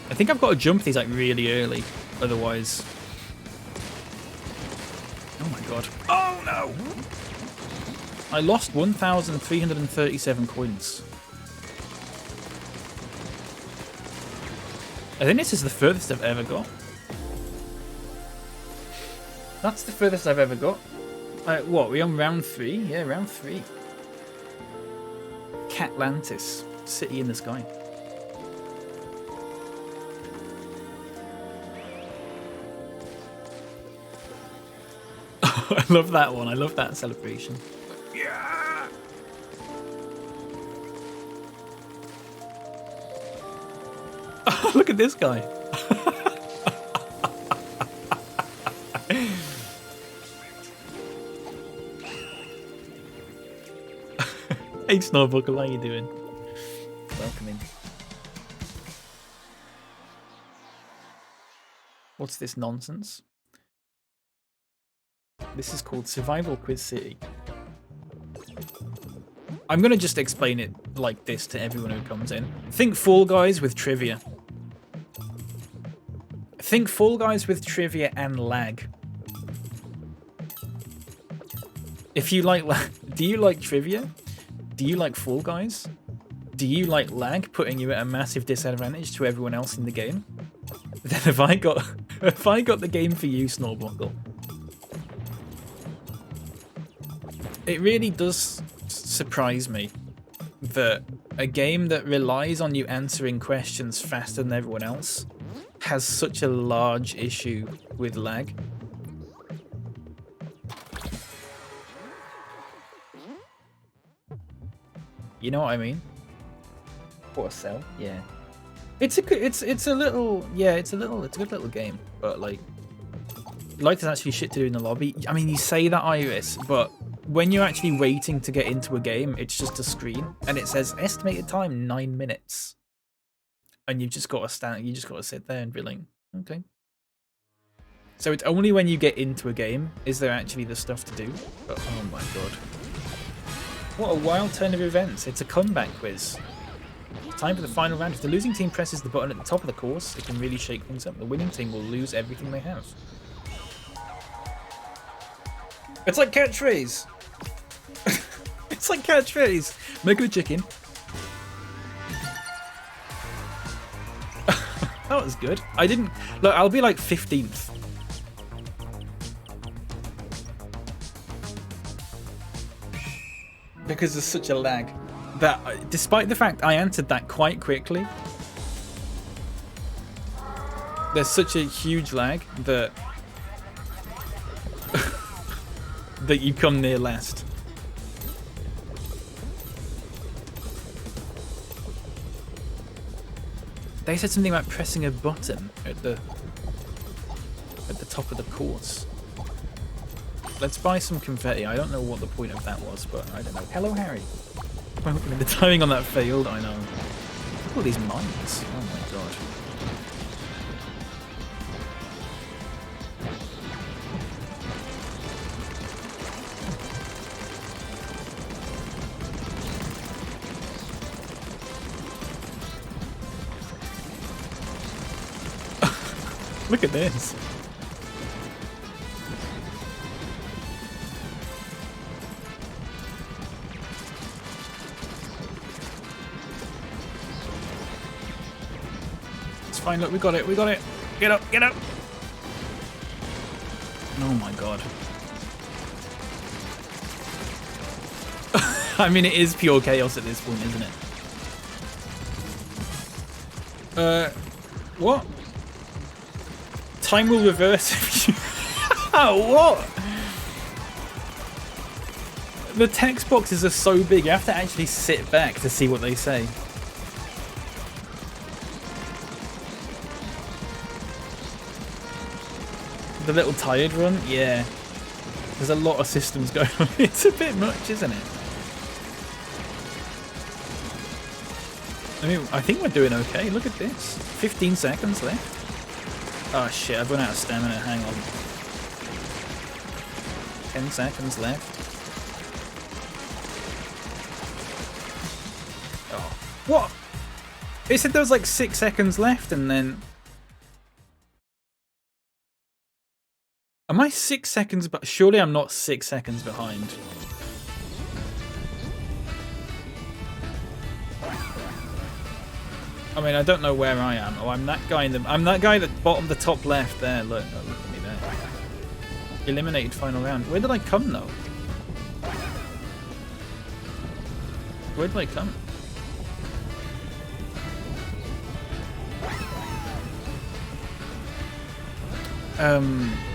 I think I've got to jump these like really early, otherwise. Oh my god. Oh no! I lost 1,337 coins. I think this is the furthest I've ever got. That's the furthest I've ever got. What, we on round 3? Yeah, round 3. Catlantis, city in the sky. I love that one. I love that celebration. Yeah! Oh, look at this guy. Hey, Snowbuckle, how you doing? Welcome in. What's this nonsense? This is called Survival Quiz City. I'm going to just explain it like this to everyone who comes in. Think Fall Guys with trivia. Think Fall Guys with trivia and lag. If you like lag, do you like trivia? Do you like Fall Guys? Do you like lag, putting you at a massive disadvantage to everyone else in the game? Then have I got the game for you, Snorbuckle? It really does surprise me that a game that relies on you answering questions faster than everyone else has such a large issue with lag. You know what I mean? What a sell? Yeah. It's a good little game, but like there's actually shit to do in the lobby. I mean, you say that, Iris, but when you're actually waiting to get into a game, it's just a screen and it says estimated time 9 minutes, and you've just got to stand. You just got to sit there and be like, okay. So it's only when you get into a game is there actually the stuff to do. But oh my god, what a wild turn of events! It's a comeback quiz. Time for the final round. If the losing team presses the button at the top of the course, it can really shake things up. The winning team will lose everything they have. It's like catchphrase. It's like catchphrase. Make it a chicken. That was good. I didn't... Look, I'll be like 15th. Because there's such a lag. That, despite the fact I answered that quite quickly, there's such a huge lag that... that you come near last. They said something about pressing a button at the top of the course. Let's buy some confetti. I don't know what the point of that was, but I don't know. Hello, Harry. The timing on that failed, I know. Look at all these mines. Oh my god. Look at this. It's fine, look, we got it, we got it. Get up, get up. Oh my god. I mean, it is pure chaos at this point, isn't it? What? Time will reverse if you... What? The text boxes are so big, you have to actually sit back to see what they say. The little tired run? Yeah. There's a lot of systems going on. It's a bit much, isn't it? I mean, I think we're doing okay. Look at this. 15 seconds left. Oh shit, I've run out of stamina. Hang on. 10 seconds left. Oh. What? It said there was like 6 seconds left and then... Am I 6 seconds but surely I'm not 6 seconds behind. I mean, I don't know where I am. Oh, I'm that guy in the... I'm that guy at the bottom, the top left there. Look, oh, look at me there. Eliminated final round. Where did I come, though? Where did I come?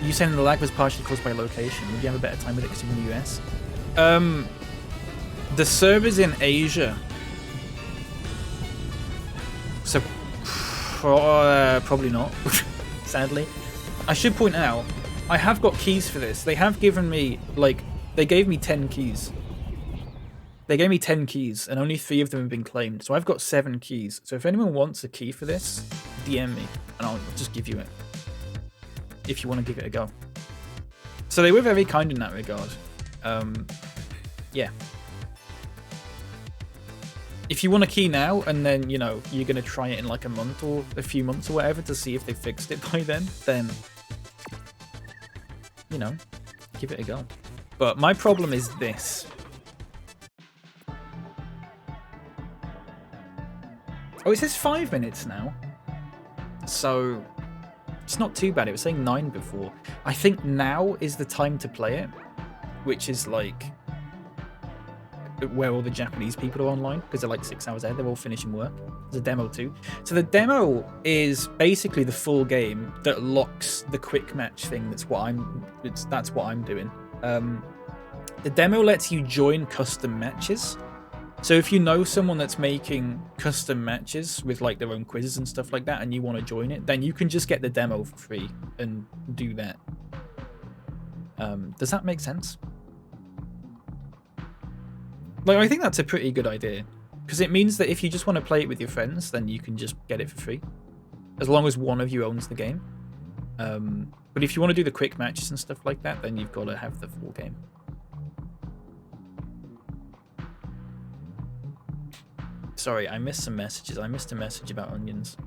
You saying the lag was partially caused by location. Would you have a better time with it because you're in the US? The servers in Asia... So, probably not, sadly. I should point out, I have got keys for this. They have given me, like, they gave me 10 keys. They gave me 10 keys, and only 3 of them have been claimed. So I've got 7 keys. So if anyone wants a key for this, DM me, and I'll just give you it. If you want to give it a go. So they were very kind in that regard. Yeah. If you want a key now, and then, you know, you're going to try it in like a month or a few months or whatever to see if they fixed it by then, you know, give it a go. But my problem is this. Oh, it says 5 minutes now. So, it's not too bad. It was saying 9 before. I think now is the time to play it, which is like... where all the Japanese people are online because they're like 6 hours ahead. They're all finishing work. There's a demo too. So the demo is basically the full game that locks the quick match thing. That's what I'm doing. The demo lets you join custom matches. So if you know someone that's making custom matches with like their own quizzes and stuff like that, and you want to join it, then you can just get the demo for free and do that. Does that make sense? Like, I think that's a pretty good idea, because it means that if you just want to play it with your friends, then you can just get it for free, as long as one of you owns the game. But if you want to do the quick matches and stuff like that, then you've got to have the full game. Sorry, I missed some messages. I missed a message about onions.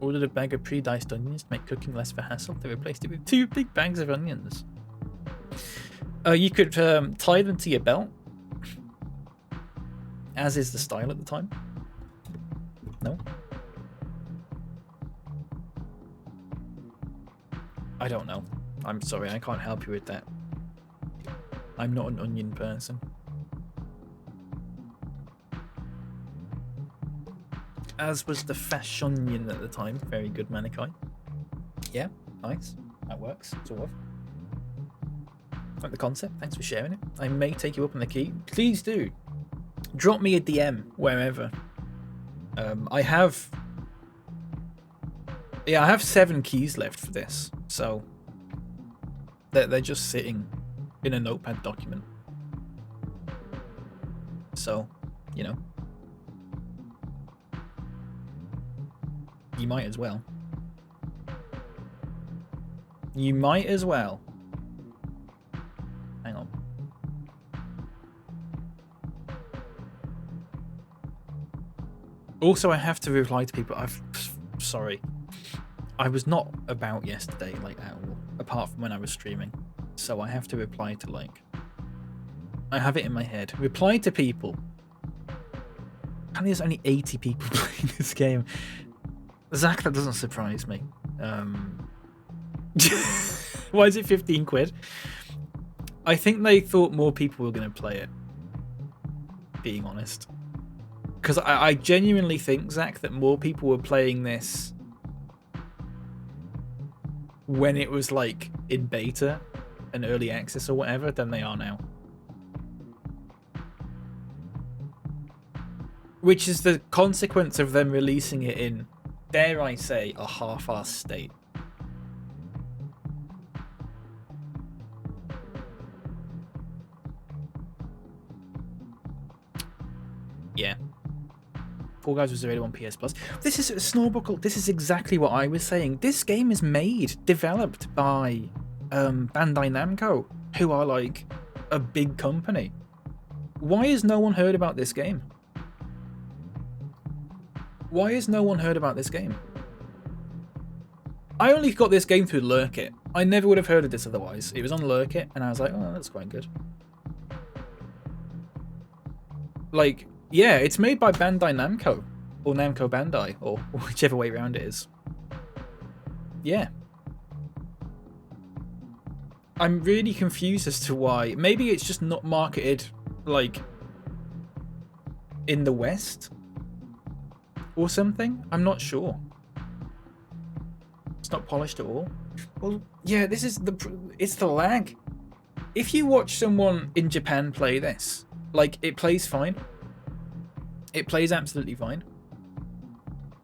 Ordered a bag of pre-diced onions to make cooking less of a hassle. They replaced it with 2 big bags of onions. You could tie them to your belt as is the style at the time. No? I don't know. I'm sorry, I can't help you with that. I'm not an onion person. As was the fashion at the time. Very good, Manikai. Yeah, nice. That works, sort of. Like the concept, thanks for sharing it. I may take you up on the key. Please do. Drop me a DM wherever. I have 7 keys left for this, so they're just sitting in a notepad document. So, you know, you might as well. You might as well. Hang on. Also, I have to reply to people. Sorry. I was not about yesterday, like, at all. Apart from when I was streaming. So I have to reply to, like... I have it in my head. Reply to people. Apparently there's only 80 people playing this game. Zach, that doesn't surprise me. Why is it 15 quid? I think they thought more people were going to play it. Being honest. Because I genuinely think, Zach, that more people were playing this when it was like in beta and early access or whatever than they are now. Which is the consequence of them releasing it in, dare I say, a half-assed state. Yeah. Fall Guys was available on PS Plus. This is Snorbuckle. This is exactly what I was saying. This game is developed by Bandai Namco, who are like a big company. Why has no one heard about this game? Why has no one heard about this game? I only got this game through Lurkit. I never would have heard of this otherwise. It was on Lurkit, and I was like, oh, that's quite good. Like, yeah, it's made by Bandai Namco, or Namco Bandai, or whichever way around it is. Yeah. I'm really confused as to why. Maybe it's just not marketed, like, in the West? Or something? I'm not sure. It's not polished at all. Well, yeah, this is it's the lag. If you watch someone in Japan play this, like, it plays fine. It plays absolutely fine.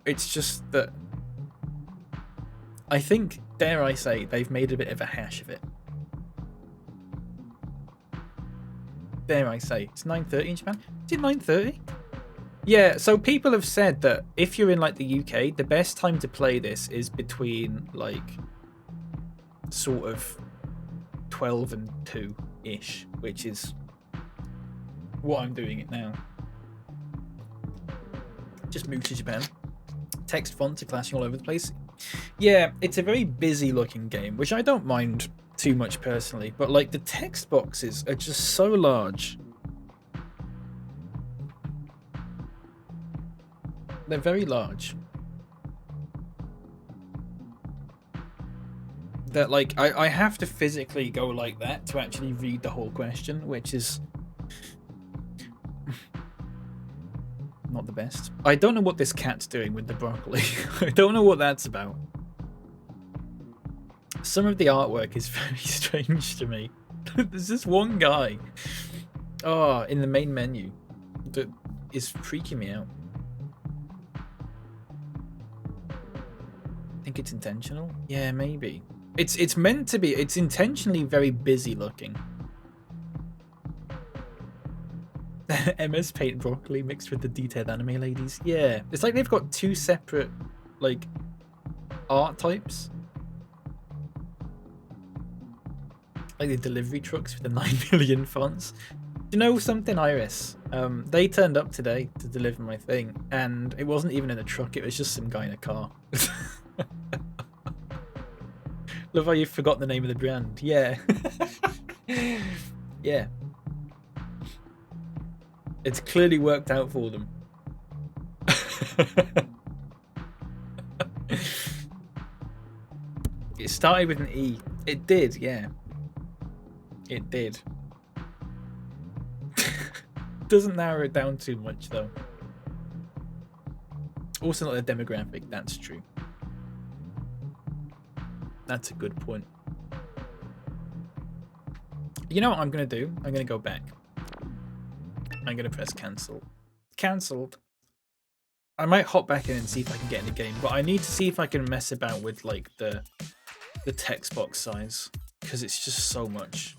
It's just that I think, dare I say, they've made a bit of a hash of it. Dare I say. It's 9:30 in Japan? Is it 9:30? Yeah, so people have said that if you're in, like, the UK, the best time to play this is between, like, sort of 12 and 2-ish, which is what I'm doing it now. Just moved to Japan. Text fonts are clashing all over the place. Yeah, it's a very busy looking game, which I don't mind too much personally, but like the text boxes are just so large. They're very large. That like I have to physically go like that to actually read the whole question, which is not the best. I don't know what this cat's doing with the broccoli. I don't know what that's about. Some of the artwork is very strange to me. There's this one guy in the main menu that is freaking me out. I think it's intentional. Yeah, maybe. It's meant to be. It's intentionally very busy looking. MS Paint broccoli mixed with the detailed anime ladies. Yeah, it's like they've got two separate, like, art types. Like the delivery trucks with the 9 million fonts. Do you know something, Iris? They turned up today to deliver my thing, and it wasn't even in a truck. It was just some guy in a car. Love how you forgot the name of the brand. Yeah. Yeah. It's clearly worked out for them. It started with an E. It did, yeah. It did. Doesn't narrow it down too much, though. Also not the demographic, that's true. That's a good point. You know what I'm going to do? I'm going to go back. I'm going to press cancel. Cancelled. I might hop back in and see if I can get in the game, but I need to see if I can mess about with like the text box size, because it's just so much.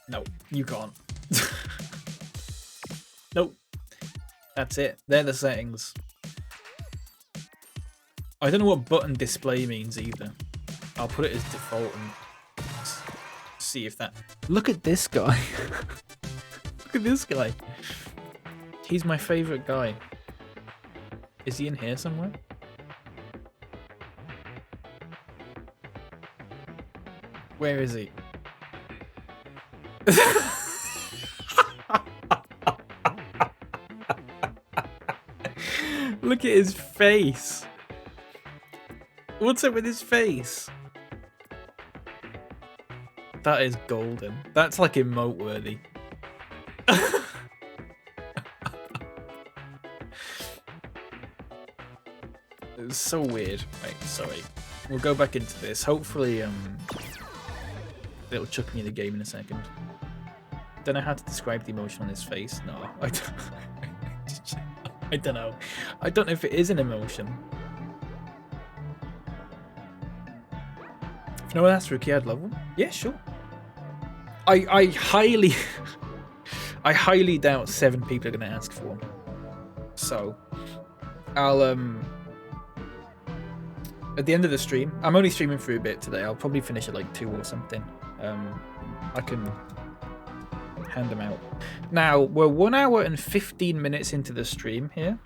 No, you can't. Nope. That's it. They're the settings. I don't know what button display means either. I'll put it as default and see if that... Look at this guy. Look at this guy. He's my favorite guy. Is he in here somewhere? Where is he? Look at his face. What's up with his face? That is golden. That's like emote worthy. It's so weird. Right, sorry. We'll go back into this. Hopefully, it'll chuck me in the game in a second. Don't know how to describe the emotion on his face. No, I don't. I don't know. I don't know if it is an emotion. If no one asks for a key, I'd love one. Yeah, sure. I highly, I highly doubt 7 people are going to ask for one. So, I'll at the end of the stream, I'm only streaming for a bit today. I'll probably finish at like 2 or something. I can hand them out. Now, we're 1 hour and 15 minutes into the stream here.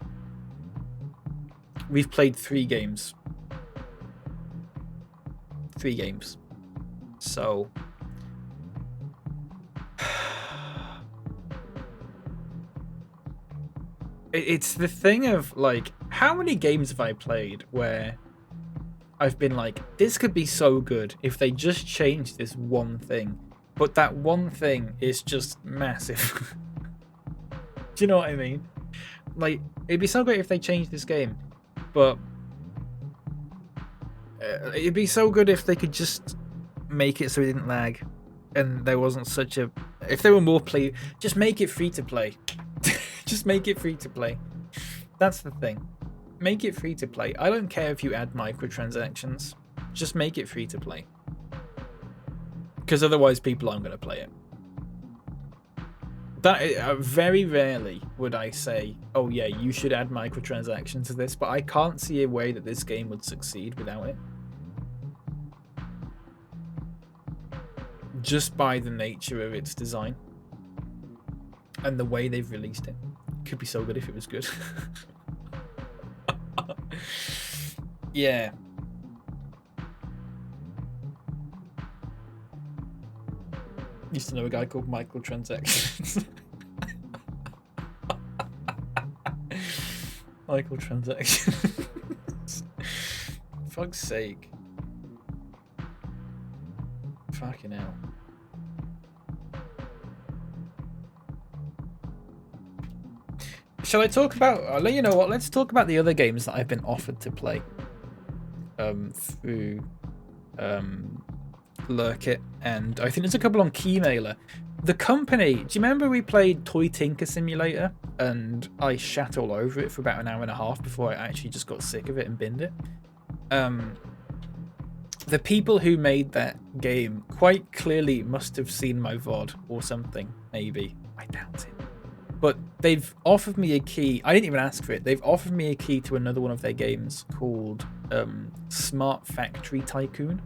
We've played 3 games. 3 games. So... it's the thing of, like, how many games have I played where I've been like, this could be so good if they just changed this one thing. But that one thing is just massive. Do you know what I mean? Like, it'd be so great if they changed this game. But it'd be so good if they could just make it so it didn't lag. And there wasn't such a... If there were more play... Just make it free to play. Just make it free to play. That's the thing. Make it free to play. I don't care if you add microtransactions. Just make it free to play. Because otherwise people aren't going to play it. That very rarely would I say, oh yeah, you should add microtransactions to this, but I can't see a way that this game would succeed without it. Just by the nature of its design. And the way they've released it. Could be so good if it was good. Yeah. Used to know a guy called Microtransactions. Microtransactions. Fuck's sake. Fucking hell. Shall I talk about... I'll let you know what, let's talk about the other games that I've been offered to play. Through... Lurkit, and I think there's a couple on Keymailer. The company... Do you remember we played Toy Tinker Simulator? And I shat all over it for about an hour and a half before I actually just got sick of it and binned it. The people who made that game quite clearly must have seen my VOD or something, maybe. I doubt it. But they've offered me a key. I didn't even ask for it. They've offered me a key to another one of their games called Smart Factory Tycoon.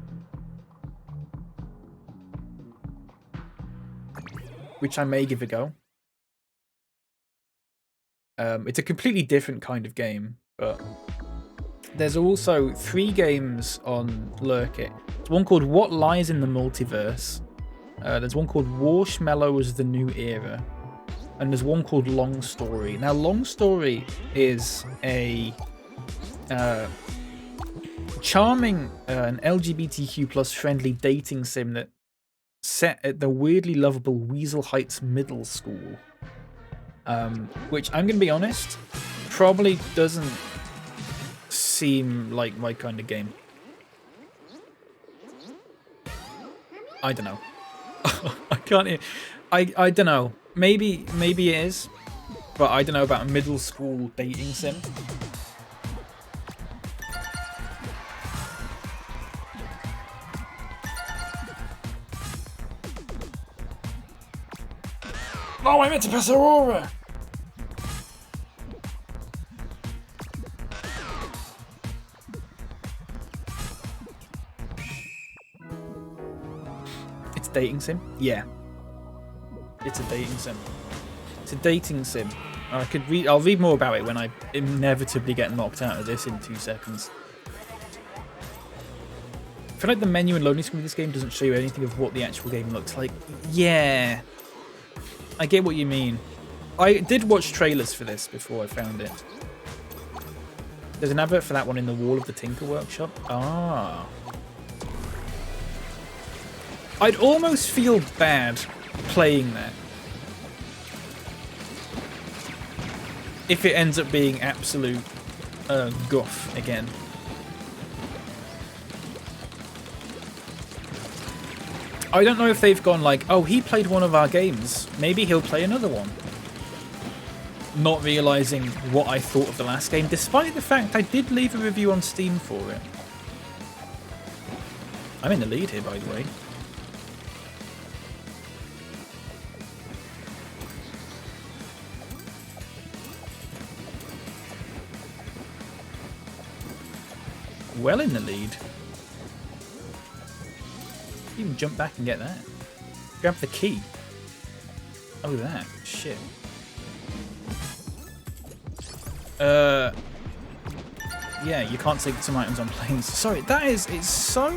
Which I may give a go. It's a completely different kind of game, but There's also 3 games on Lurkit. There's one called What Lies in the Multiverse. There's one called Warshmallows The New Era. And there's one called Long Story. Now, Long Story is a charming an LGBTQ plus friendly dating sim that set at the weirdly lovable Weasel Heights Middle School. Which, I'm going to be honest, probably doesn't seem like my kind of game. I don't know. I can't. I don't know. Maybe it is, but I don't know about a middle school dating sim. Oh, I meant to press Aurora. It's a dating sim? Yeah. It's a dating sim. It's a dating sim. I'll read more about it when I inevitably get knocked out of this in 2 seconds. I feel like the menu and loading screen of this game doesn't show you anything of what the actual game looks like. Yeah. I get what you mean. I did watch trailers for this before I found it. There's an advert for that one in the wall of the Tinker Workshop. Ah. I'd almost feel bad playing that if it ends up being absolute guff again. I don't know if they've gone like, oh, he played one of our games, maybe he'll play another one. Not realising what I thought of the last game, despite the fact I did leave a review on Steam for it. I'm in the lead here, by the way. Well in the lead. Even jump back and get that. Grab the key. Oh, that. Shit. Yeah, you can't take some items on planes. Sorry, that is... It's so...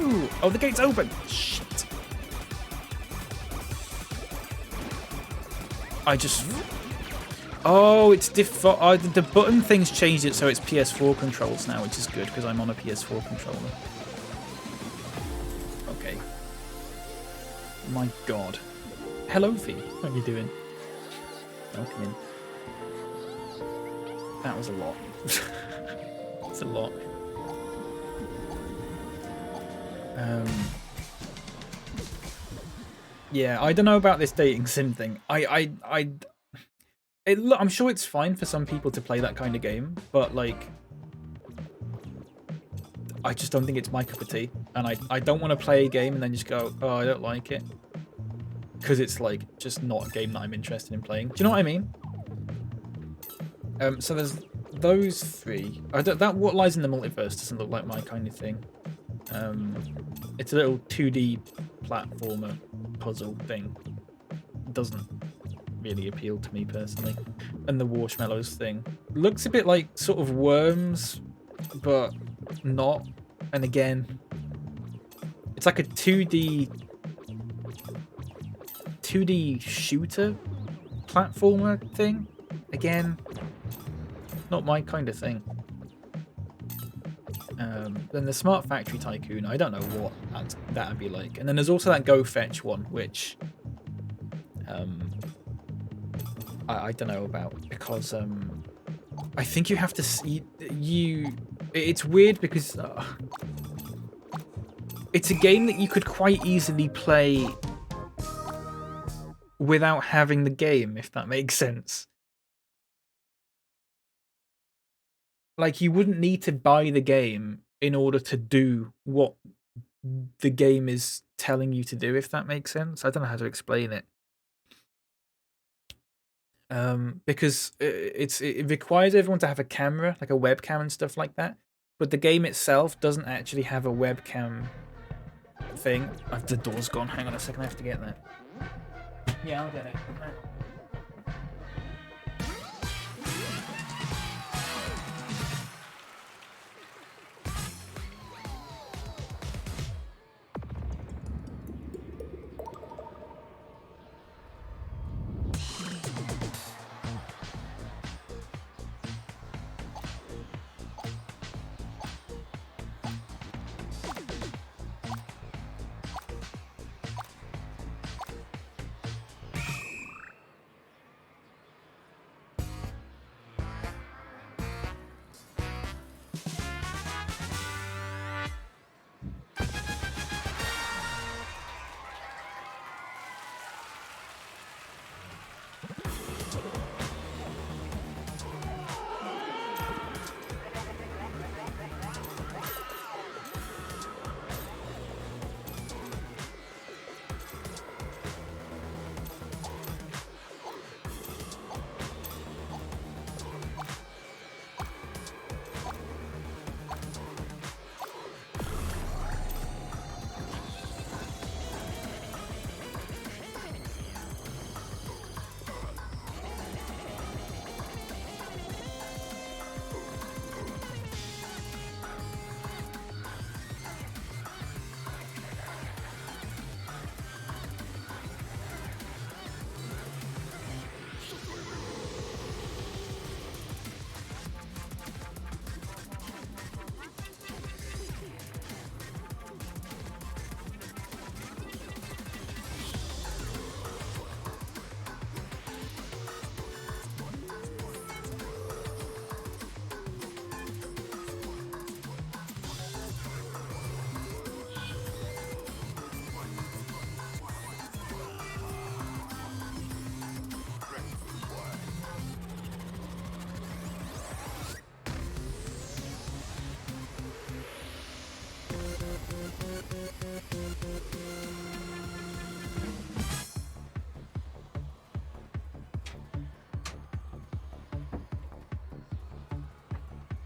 Oh, the gate's open. Shit. I just... Oh, it's default. The button things changed it so it's PS4 controls now, which is good because I'm on a PS4 controller. Okay. My God. Hello, V. How are you doing? Welcome in. That was a lot. It's a lot. Yeah, I don't know about this dating sim thing. I'm sure it's fine for some people to play that kind of game, but like, I just don't think it's my cup of tea. And I don't want to play a game and then just go, oh, I don't like it. Because it's like, just not a game that I'm interested in playing. Do you know what I mean? So there's those 3. That What Lies in the Multiverse doesn't look like my kind of thing. It's a little 2D platformer puzzle thing. It doesn't really appeal to me personally. And the Warshmallows thing looks a bit like sort of Worms, but not. And again, it's like a 2D shooter platformer thing. Again, not my kind of thing. Then the Smart Factory Tycoon, I don't know what that'd be like. And then there's also that Go Fetch one, which I don't know about, because I think you have to see it's weird because it's a game that you could quite easily play without having the game, if that makes sense. Like, you wouldn't need to buy the game in order to do what the game is telling you to do, if that makes sense. I don't know how to explain it. Because it requires everyone to have a camera, like a webcam and stuff like that. But the game itself doesn't actually have a webcam thing. The door's gone. Hang on a second, I have to get that. Yeah, I'll get it.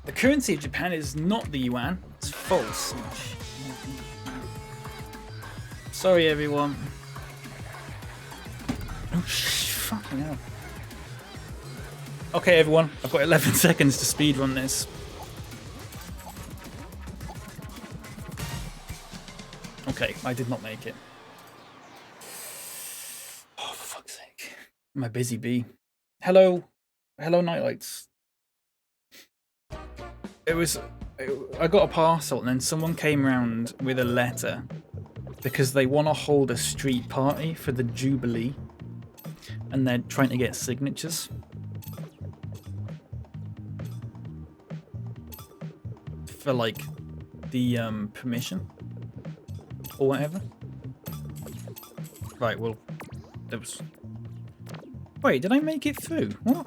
The currency of Japan is not the yuan. It's false. Sorry, everyone. Oh, fucking hell. Okay, everyone. I've got 11 seconds to speedrun this. Okay, I did not make it. Oh, for fuck's sake. I'm a busy bee. Hello. Hello, Nightlights. I got a parcel and then someone came around with a letter because they want to hold a street party for the Jubilee and they're trying to get signatures. For like the permission or whatever. Right, well, there was... Wait, did I make it through? What?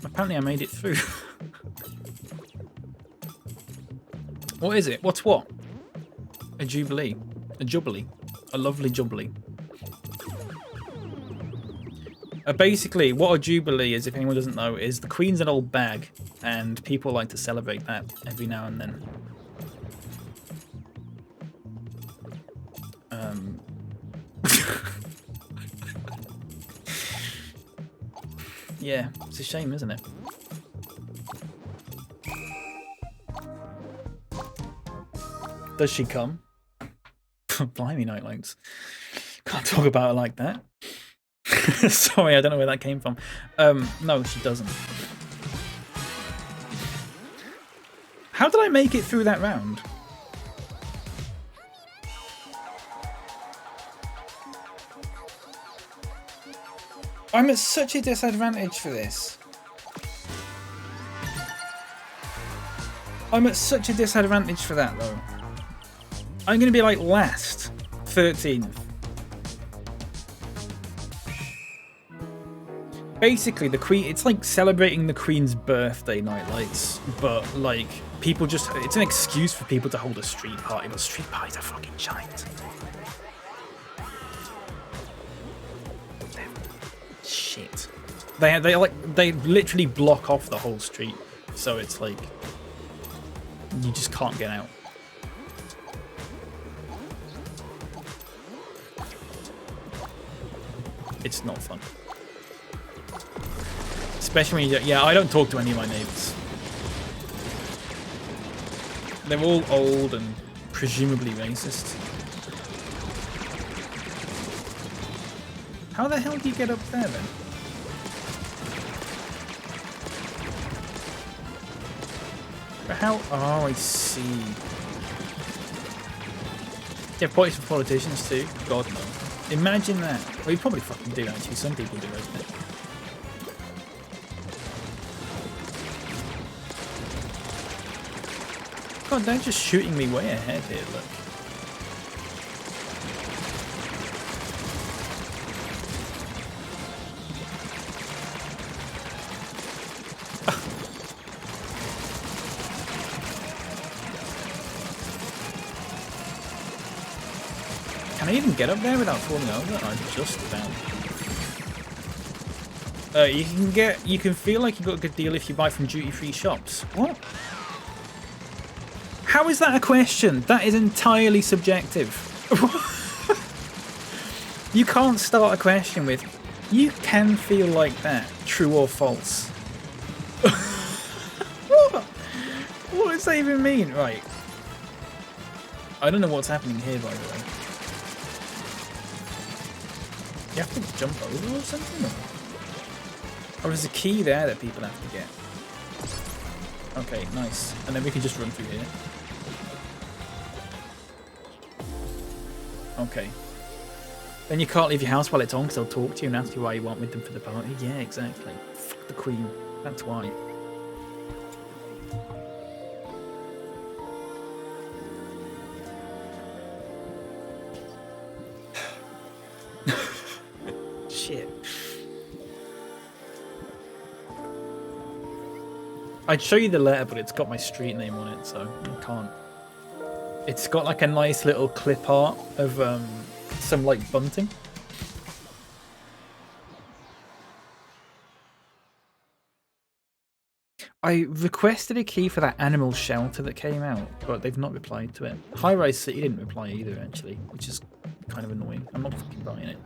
Apparently I made it through. What is it? What's what? A Jubilee. A Jubilee. A lovely Jubilee. Basically, what a Jubilee is, if anyone doesn't know, is the Queen's an old bag, and people like to celebrate that every now and then. Yeah, it's a shame, isn't it? Does she come? Blimey, Nightlights. Can't talk about her like that. Sorry, I don't know where that came from. No, she doesn't. How did I make it through that round? I'm at such a disadvantage for this. I'm at such a disadvantage for that, though. I'm going to be like last. 13th. Basically, the Queen, it's like celebrating the Queen's birthday, Nightlights, but like people just, it's an excuse for people to hold a street party, but street parties are fucking giant. Shit. They literally block off the whole street, so it's like you just can't get out. It's not fun. Especially when you, yeah, I don't talk to any of my neighbours. They're all old and presumably racist. How the hell do you get up there then? But how? Oh, I see. Yeah, parties for politicians too. God no. Imagine that. Well, you probably fucking do actually. Some people do, isn't it? God, they're just shooting me way ahead here, look. Can I even get up there without falling over? I'm just about. You can feel like you got a good deal if you buy from duty-free shops. What? How is that a question? That is entirely subjective. You can't start a question with, you can feel like that, true or false. What? What does that even mean? Right. I don't know what's happening here, by the way. You have to jump over or something? Or there's a key there that people have to get. Okay, nice. And then we can just run through here. Okay. Then you can't leave your house while it's on because they'll talk to you and ask you why you want with them for the party. Yeah, exactly. Fuck the Queen. That's why. Shit. I'd show you the letter, but it's got my street name on it, so I can't. It's got like a nice little clip art of some like bunting. I requested a key for that animal shelter that came out, but they've not replied to it. High Rise City didn't reply either, actually, which is kind of annoying. I'm not fucking buying it.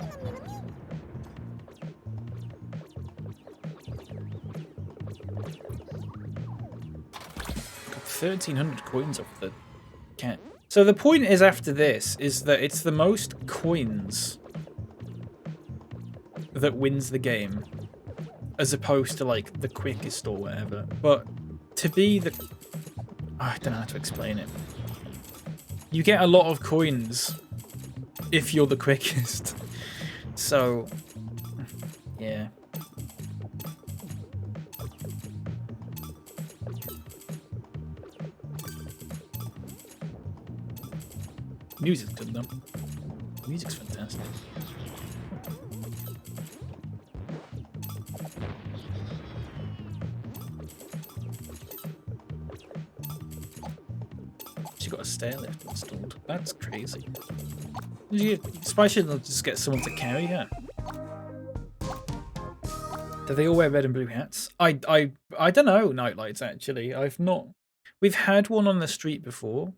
Got 1,300 coins off the cat. So the point is, after this, is that it's the most coins that wins the game, as opposed to like the quickest or whatever. But to be the... I don't know how to explain it. You get a lot of coins if you're the quickest. So, yeah. Music's good though. Music's fantastic. She got a stair lift installed. That's crazy. Why shouldn't just get someone to carry her? Do they all wear red and blue hats? I don't know, Nightlights, actually. I've not... We've had one on the street before,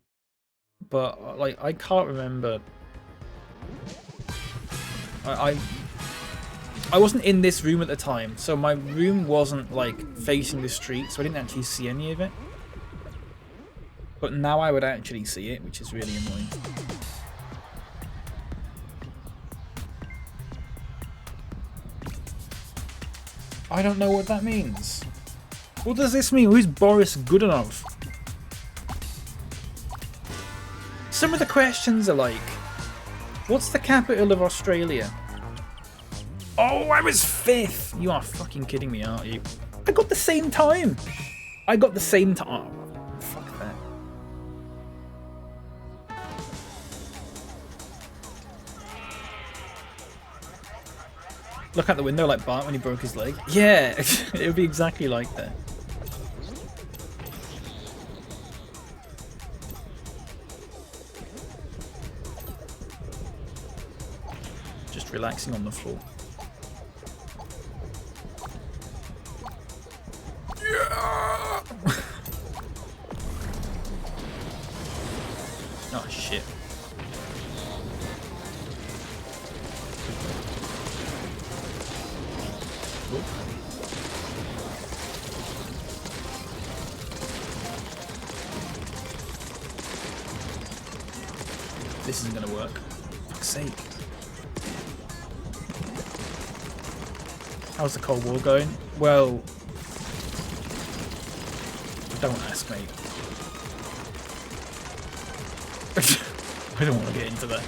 but like I can't remember. I wasn't in this room at the time, so my room wasn't like facing the street, so I didn't actually see any of it. But now I would actually see it, which is really annoying. I don't know what that means. What does this mean? Who's Boris Godunov? Some of the questions are like, what's the capital of Australia? Oh, I was 5th! You are fucking kidding me, aren't you? I got the same time! I got the same time. Oh, fuck that. Look out the window like Bart when he broke his leg. Yeah, it would be exactly like that. Just relaxing on the floor. Yeah! Oh shit. This isn't gonna work. For fuck's sake. How's the Cold War going? Well, don't ask, mate. I don't want to get into that.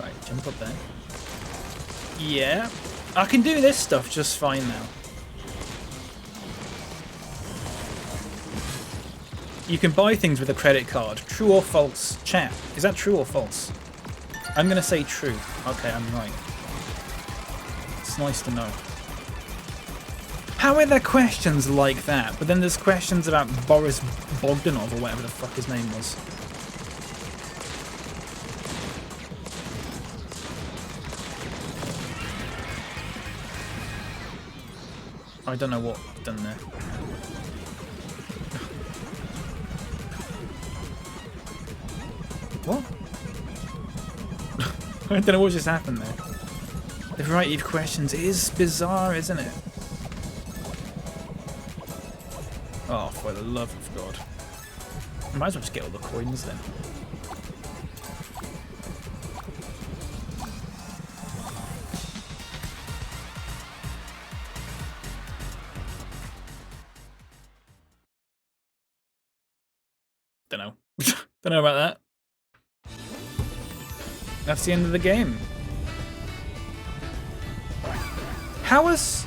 Right, jump up there. Yeah, I can do this stuff just fine now. You can buy things with a credit card. True or false? Chat, is that true or false? I'm going to say true. Okay, I'm right. It's nice to know. How are there questions like that, but then there's questions about Boris Bogdanov or whatever the fuck his name was? I don't know what I've done there. What? I don't know what just happened there. The variety of questions is bizarre, isn't it? Oh, for the love of God. I might as well just get all the coins then. Don't know. Don't know about that. That's the end of the game. How was...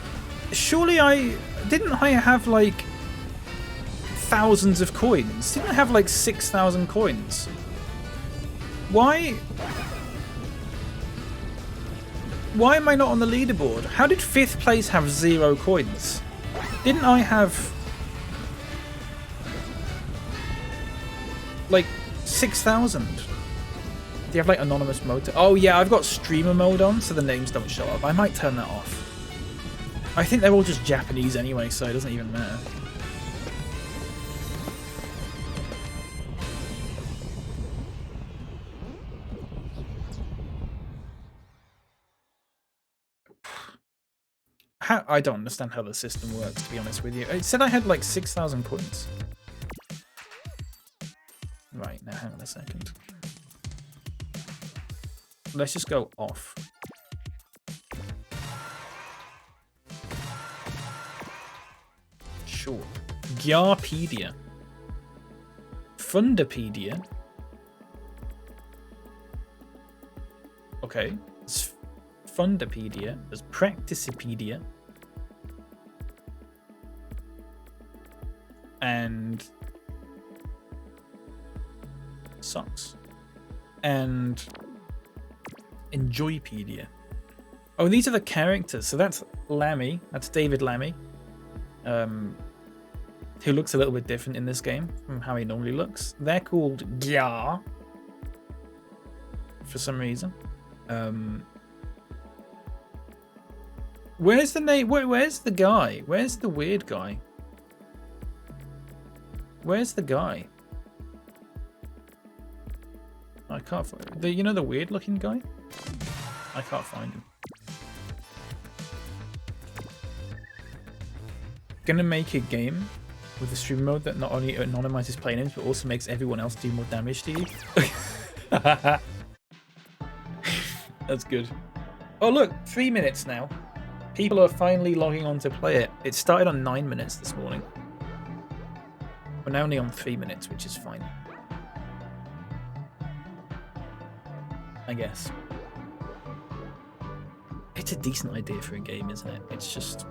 Surely didn't I have like thousands of coins? Didn't I have like 6,000 coins? Why am I not on the leaderboard? How did 5th place have 0 coins? Didn't I have like 6,000. Do you have like anonymous mode? Oh yeah, I've got streamer mode on, so the names don't show up. I might turn that off. I think they're all just Japanese anyway, so it doesn't even matter. I don't understand how the system works, to be honest with you. It said I had like 6,000 points. Right, now hang on a second. Let's just go off. Sure. Gyarpedia. Fundapedia. Okay. There's Fundapedia. There's Practicepedia. And Socks. And Enjoypedia. Oh, these are the characters. So that's Lammy. That's David Lammy. Who looks a little bit different in this game from how he normally looks. They're called Gyar. For some reason. Where's the name? Where's the guy? Where's the weird guy? Where's the guy? I can't find the, you know, the weird looking guy? I can't find him. Gonna make a game with a stream mode that not only anonymizes play names but also makes everyone else do more damage to you. That's good. Oh look, 3 minutes now. People are finally logging on to play it. It started on 9 minutes this morning. We're now only on 3 minutes, which is fine. I guess. It's a decent idea for a game, isn't it? It's just...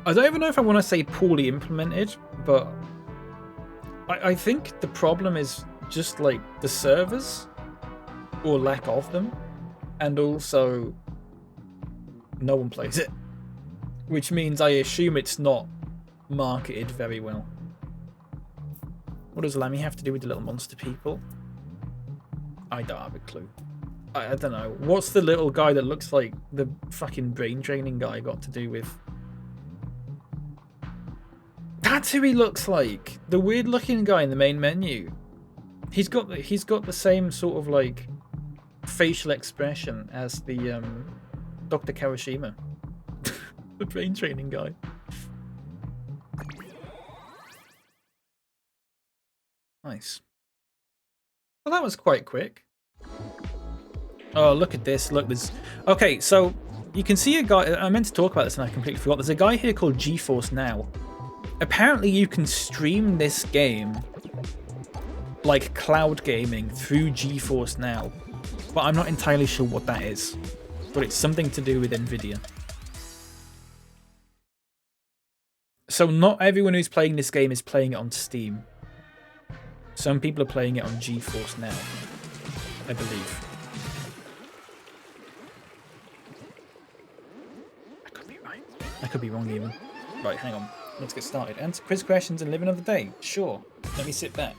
I don't even know if I want to say poorly implemented, but I think the problem is just like the servers or lack of them, and also no one plays it, which means I assume it's not marketed very well. What does Lammy have to do with the little monster people? I don't have a clue. I don't know. What's the little guy that looks like the fucking brain training guy got to do with? That's who he looks like. The weird looking guy in the main menu. He's got the same sort of like facial expression as the Dr. Kawashima. The brain training guy. Nice. Well, that was quite quick. Oh, look at this. Look, there's... Okay, so you can see a guy... I meant to talk about this and I completely forgot. There's a guy here called GeForce Now. Apparently you can stream this game like cloud gaming through GeForce Now. But I'm not entirely sure what that is. But it's something to do with Nvidia. So not everyone who's playing this game is playing it on Steam. Some people are playing it on GeForce Now, I believe. I could be right. I could be wrong even. Right, hang on. Let's get started. Answer quiz questions and live another day. Sure. Let me sit back.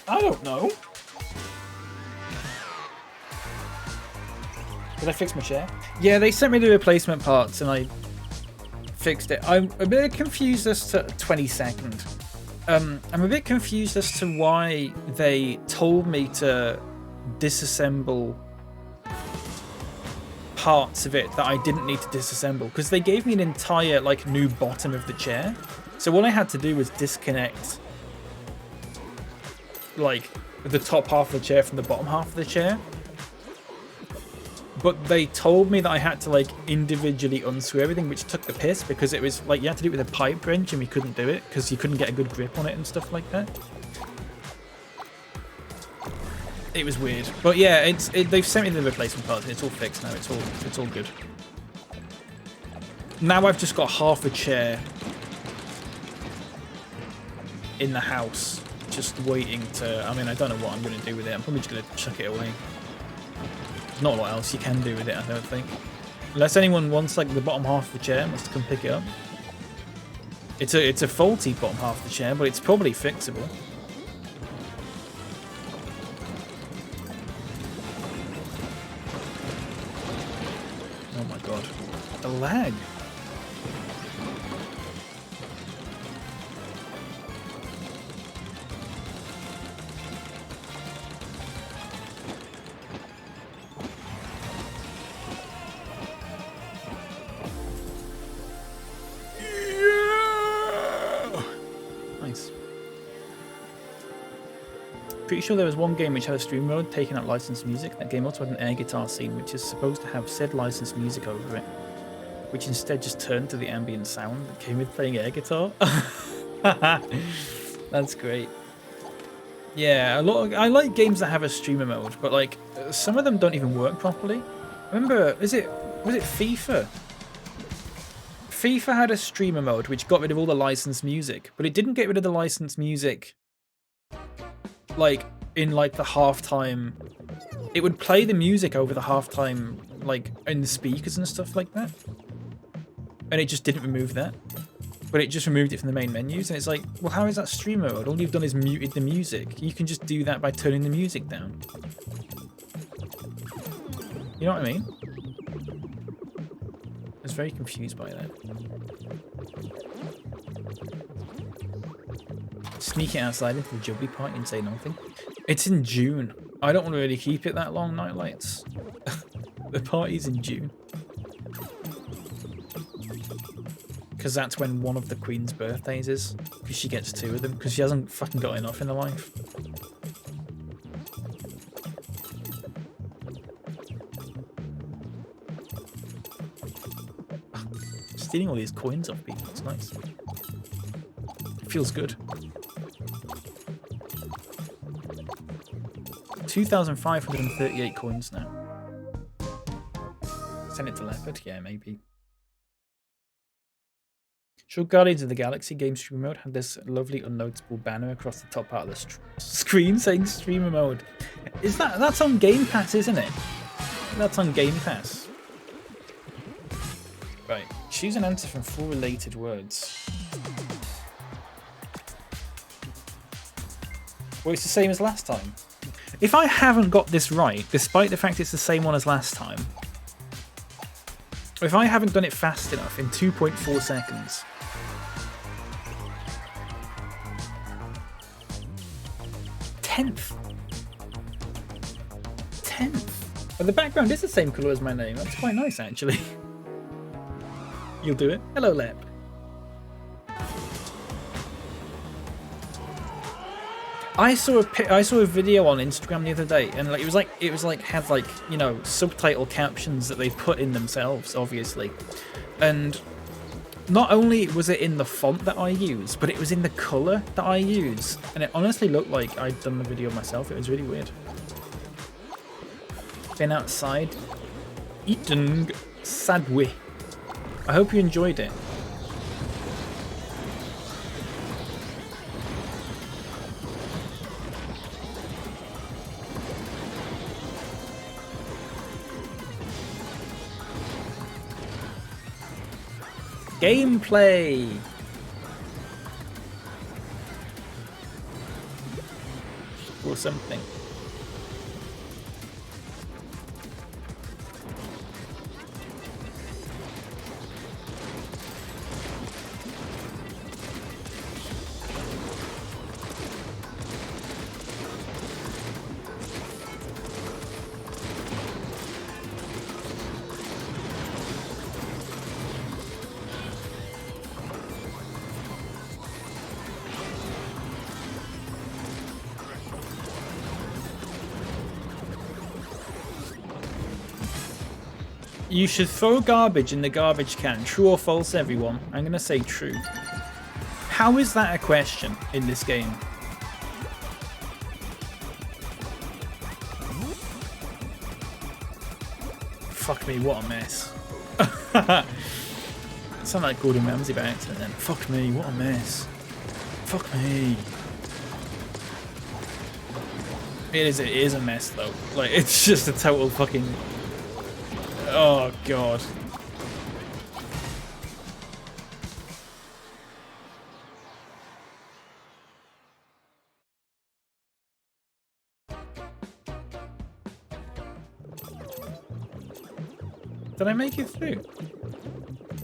I don't know. Did I fix my chair? Yeah, they sent me the replacement parts and I fixed it. I'm a bit confused as to 22nd. I'm a bit confused as to why they told me to disassemble parts of it that I didn't need to disassemble, because they gave me an entire like new bottom of the chair. So all I had to do was disconnect like the top half of the chair from the bottom half of the chair. But they told me that I had to like individually unscrew everything, which took the piss, because it was like you had to do it with a pipe wrench and we couldn't do it because you couldn't get a good grip on it and stuff like that. It was weird. But yeah, they've sent me the replacement parts and it's all fixed now. It's all good. Now I've just got half a chair in the house just waiting to... I mean, I don't know what I'm going to do with it. I'm probably just going to chuck it away. not a lot else you can do with it, I don't think. Unless anyone wants like the bottom half of the chair, wants to come pick it up. It's a faulty bottom half of the chair, but it's probably fixable. Oh my god. The lag. Pretty sure there was one game which had a stream mode taking out licensed music. That game also had an air guitar scene which is supposed to have said licensed music over it, which instead just turned to the ambient sound that came with playing air guitar. That's great. Yeah, I like games that have a streamer mode, but like some of them don't even work properly. Remember, was it FIFA? FIFA had a streamer mode which got rid of all the licensed music, but it didn't get rid of the licensed music like in like the halftime. It would play the music over the halftime like in the speakers and stuff like that, and it just didn't remove that, but it just removed it from the main menus. And it's like, well, how is that streamer mode? All you've done is muted the music. You can just do that by turning the music down. You know what I mean? I was very confused by that. Sneak it outside into the jubbly party and say nothing. It's in June. I don't want to really keep it that long, Nightlights. The party's in June. Because that's when one of the Queen's birthdays is. Because she gets 2 of them. Because she hasn't fucking got enough in her life. Stealing all these coins off people. It's nice. It feels good. 2,538 coins now. Send it to Leopard? Yeah, maybe. Should Guardians of the Galaxy game streamer mode have this lovely unnoticeable banner across the top part of the screen saying streamer mode? Is that's on Game Pass, isn't it? That's on Game Pass. Right. Choose an answer from 4 related words. Well, it's the same as last time. If I haven't got this right, despite the fact it's the same one as last time, if I haven't done it fast enough in 2.4 seconds, tenth. But the background is the same colour as my name. That's quite nice, actually. You'll do it. Hello, Lep. I saw a video on Instagram the other day, and like it was like had like, you know, subtitle captions that they've put in themselves, obviously. And not only was it in the font that I use, but it was in the colour that I use. And it honestly looked like I'd done the video myself. It was really weird. Been outside, eating sadwy. I hope you enjoyed it. Gameplay! Or something. You should throw garbage in the garbage can. True or false, everyone? I'm going to say true. How is that a question in this game? Fuck me, what a mess. Sound like Gordon Ramsay by accident then. Fuck me, what a mess. Fuck me. It is a mess though. Like, it's just a total fucking... Oh, God. Did I make it through?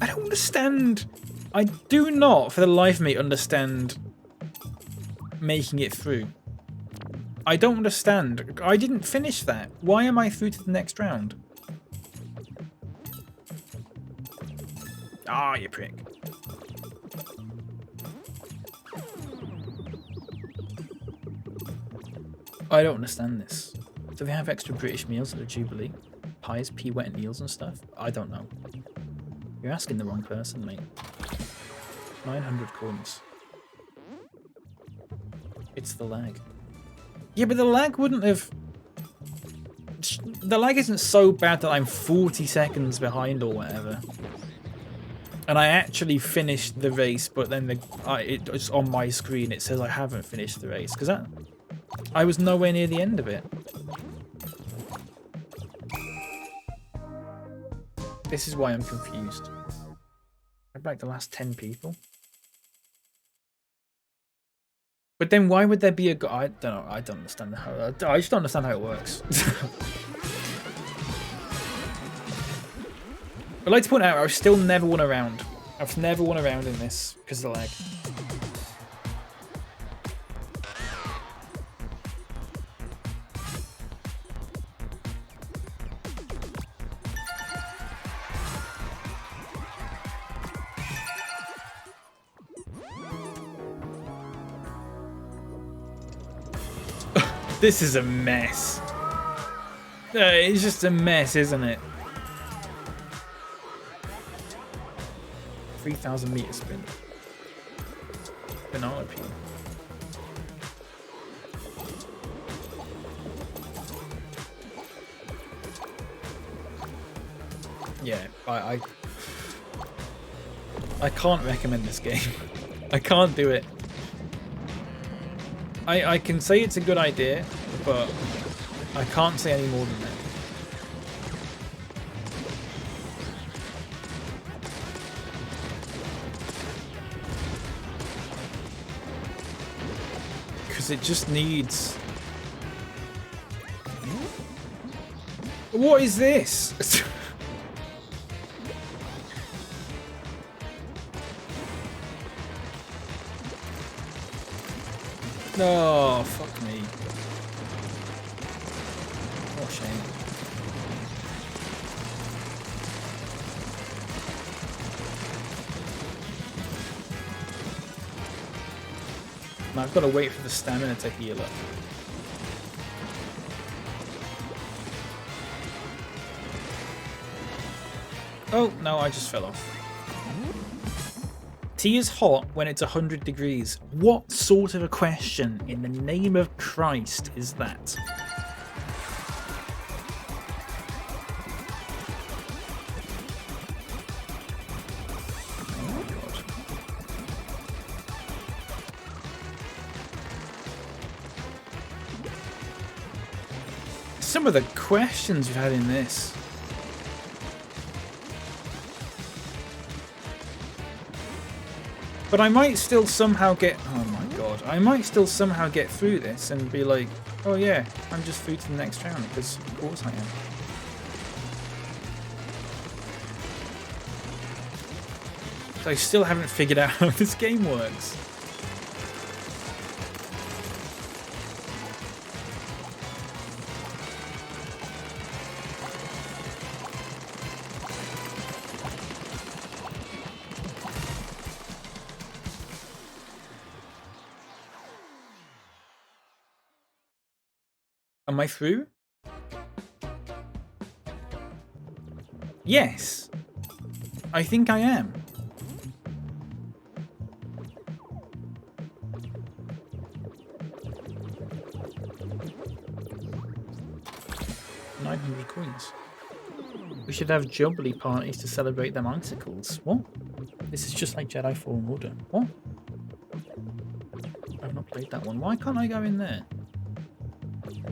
I don't understand. I do not, for the life of me, understand making it through. I don't understand. I didn't finish that. Why am I through to the next round? Ah, you prick. I don't understand this. Do they have extra British meals at the Jubilee? Pies, pea-wet meals and stuff? I don't know. You're asking the wrong person, mate. 900 coins. It's the lag. Yeah, but the lag wouldn't have... The lag isn't so bad that I'm 40 seconds behind or whatever. And I actually finished the race, but then it's on my screen. It says I haven't finished the race. Because I was nowhere near the end of it. This is why I'm confused. I'd like the last 10 people. But then why would there be a... I don't know. I don't understand how... I just don't understand how it works. I'd like to point out I've still never won a round. I've never won a round in this because of the lag. This is a mess. It's just a mess, isn't it? 3,000 meter sprint. Banana peel. Yeah, I can't recommend this game. I can't do it. I can say it's a good idea, but I can't say any more than that. Because it just needs... What is this? No, fuck me. What a shame. Now I've got to wait for the stamina to heal up. Oh, no, I just fell off. Tea is hot when it's 100 degrees. What sort of a question in the name of Christ is that? Oh my God. Some of the questions we've had in this. But I might still somehow get... Oh my God. I might still somehow get through this and be like, oh yeah, I'm just through to the next round, because of course I am. So I still haven't figured out how this game works. Am I through? Yes. I think I am. $900 coins. We should have jubilee parties to celebrate them icicles. What? This is just like Jedi Fallen Order. What? I've not played that one. Why can't I go in there?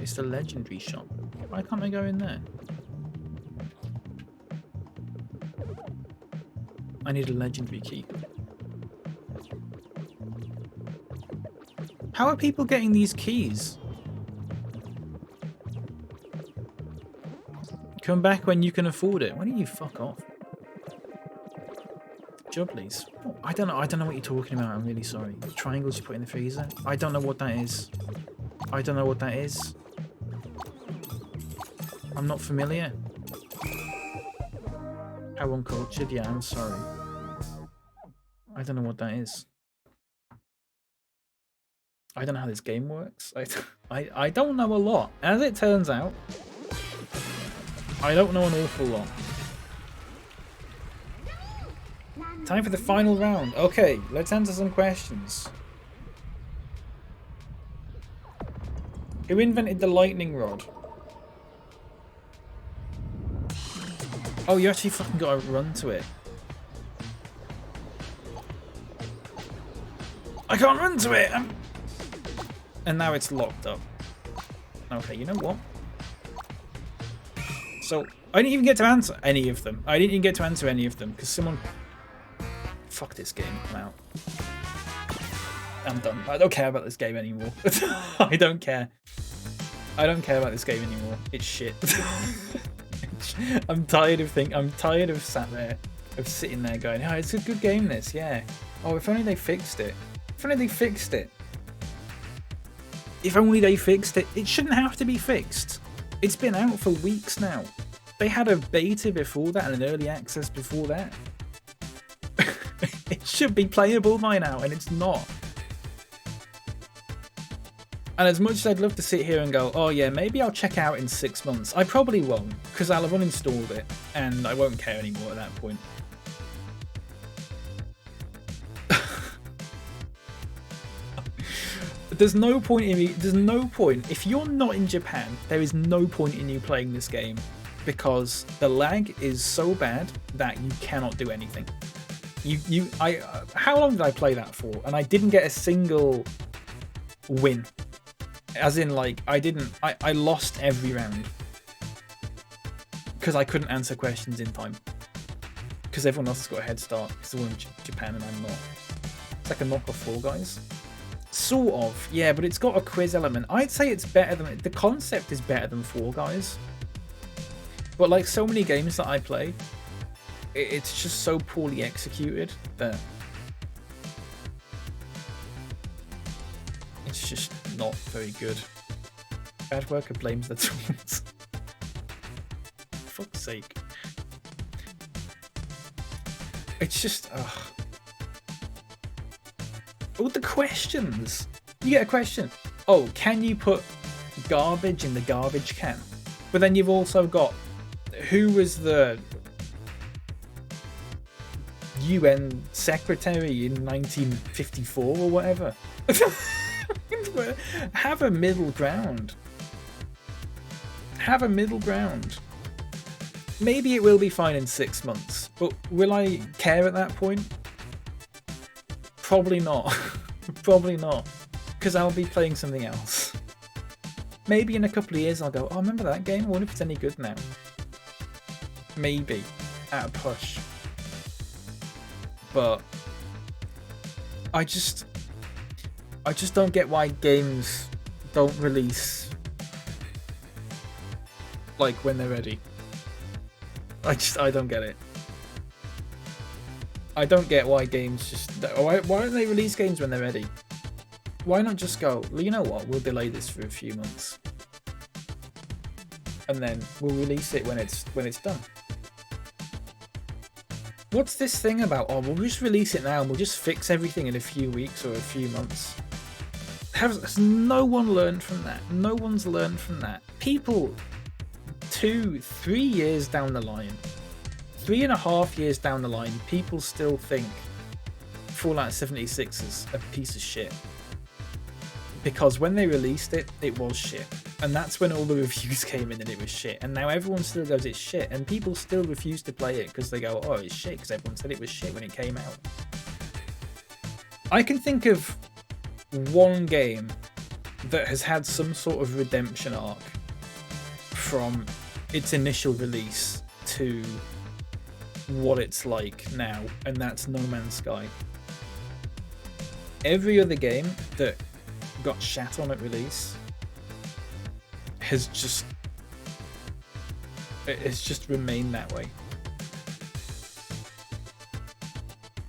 It's the legendary shop. Why can't I go in there? I need a legendary key. How are people getting these keys? Come back when you can afford it. Why don't you fuck off? Jubblies. Oh, I don't know what you're talking about. I'm really sorry. The triangles you put in the freezer? I don't know what that is. I don't know what that is. I'm not familiar. How uncultured? Yeah, I'm sorry. I don't know what that is. I don't know how this game works. I don't know a lot. As it turns out, I don't know an awful lot. Time for the final round. Okay, let's answer some questions. Who invented the lightning rod? Oh, you actually fucking gotta run to it. I can't run to it! And now it's locked up. Okay, you know what? So, I didn't even get to answer any of them. Because someone... Fuck this game, I'm out. I'm done. I don't care about this game anymore. I don't care. I don't care about this game anymore. It's shit. I'm tired of sitting there going, oh, it's a good game this, yeah. Oh, if only they fixed it. If only they fixed it. If only they fixed it. It shouldn't have to be fixed. It's been out for weeks now. They had a beta before that and an early access before that. It should be playable by now, and it's not. And as much as I'd love to sit here and go, oh yeah, maybe I'll check out in 6 months, I probably won't, because I'll have uninstalled it, and I won't care anymore at that point. There's no point in me. There's no point. If you're not in Japan, there is no point in you playing this game, because the lag is so bad that you cannot do anything. How long did I play that for? And I didn't get a single win. As in, like, I lost every round. Because I couldn't answer questions in time. Because everyone else has got a head start. Because they're all in Japan and I'm not. It's like a knockoff Fall Guys. Sort of, yeah, but it's got a quiz element. I'd say it's better than... The concept is better than Fall Guys. But like so many games that I play, it's just so poorly executed that it's just not very good. Bad worker blames the tools. For fuck's sake. It's just... ugh. Oh, the questions! You get a question. Oh, can you put garbage in the garbage can? But then you've also got... Who was the UN secretary in 1954 or whatever? Have a middle ground. Have a middle ground. Maybe it will be fine in 6 months, but will I care at that point? Probably not. Probably not. Because I'll be playing something else. Maybe in a couple of years I'll go, oh, remember that game? I wonder if it's any good now. Maybe. At a push. But I just don't get why games don't release like when they're ready. I don't get it. I don't get why games just... Why don't they release games when they're ready? Why not just go, well, you know what, we'll delay this for a few months. And then we'll release it when it's done. What's this thing about, oh, we'll just release it now and we'll just fix everything in a few weeks or a few months? Has no one learned from that? No one's learned from that. People 2-3 years down the line, 3.5 years down the line, people still think Fallout 76 is a piece of shit. Because when they released it, it was shit. And that's when all the reviews came in and it was shit. And now everyone still goes, it's shit. And people still refuse to play it because they go, oh, it's shit, because everyone said it was shit when it came out. I can think of one game that has had some sort of redemption arc from its initial release to what it's like now, and that's No Man's Sky. Every other game that got shat on at release has just remained that way,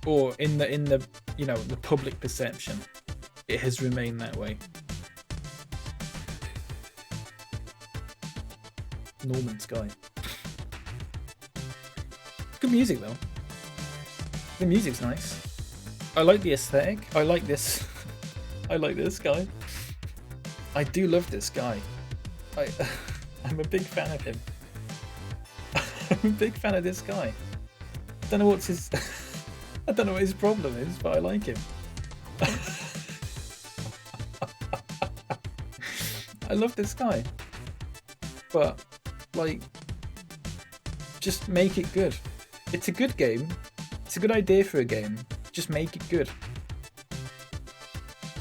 or in the you know, the public perception, it has remained that way. No Man's Sky. Good music though. The music's nice. I like the aesthetic. I like this. I like this guy. I do love this guy. I'm a big fan of him. I'm a big fan of this guy. I don't know what's his. I don't know what his problem is, but I like him. I love this guy. But like, just make it good. It's a good game. It's a good idea for a game. Just make it good.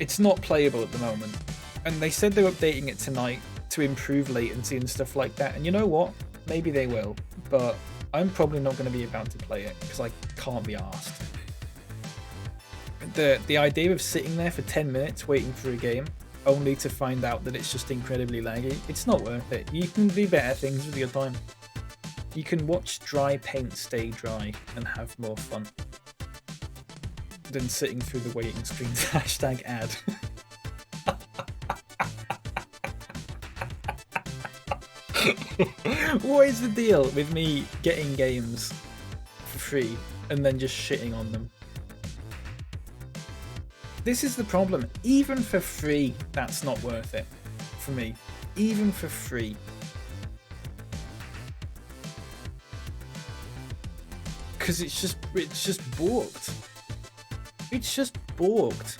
It's not playable at the moment, and they said they're updating it tonight to improve latency and stuff like that, and you know what? Maybe they will, but I'm probably not going to be about to play it because I can't be arsed. The idea of sitting there for 10 minutes waiting for a game only to find out that it's just incredibly laggy, it's not worth it. You can do better things with your time. You can watch dry paint stay dry and have more fun than sitting through the waiting screens. Hashtag ad. What is the deal with me getting games for free and then just shitting on them? This is the problem. Even for free, that's not worth it for me. Even for free. Because it's just borked. It's just borked.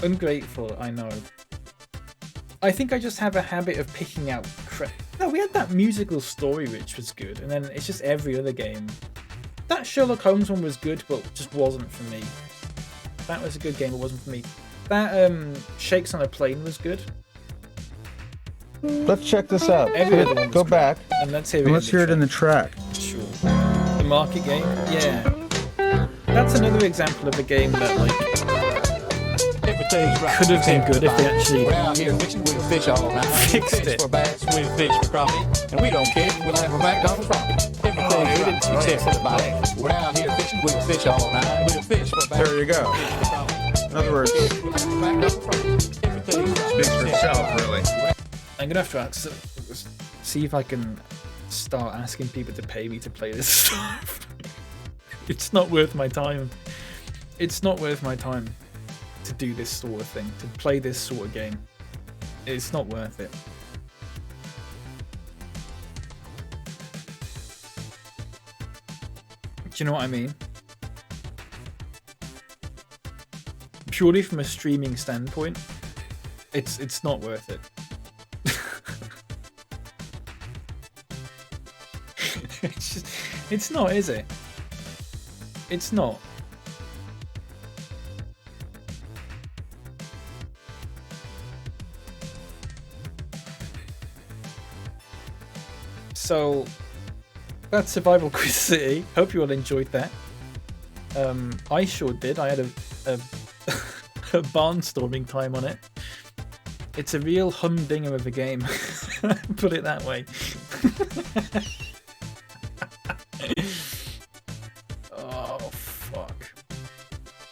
Ungrateful, I know. I think I just have a habit of picking out crap. No, we had that musical story which was good, and then it's just every other game. That Sherlock Holmes one was good, but just wasn't for me. That was a good game, but wasn't for me. That Shakes on a Plane was good. Let's check this out. Every other one was Go crap. back. And let's hear it in the track. Sure. The market game? Yeah. That's another example of a game that like could have been good if they actually fixed it. And we don't care. We'll have a McDonald's profit. Everything's right. We're out here fishing with fish all night. We'll fish for There you go. In other words, speaks for itself, really. I'm gonna have to see if I can start asking people to pay me to play this stuff. It's not worth my time. It's not worth my time to do this sort of thing, to play this sort of game. It's not worth it. Do you know what I mean? Purely from a streaming standpoint, it's not worth it. It's not, is it? It's not. So that's Survival Quiz City. Hope you all enjoyed that. I sure did. I had a barnstorming time on it. It's a real humdinger of a game. Put it that way.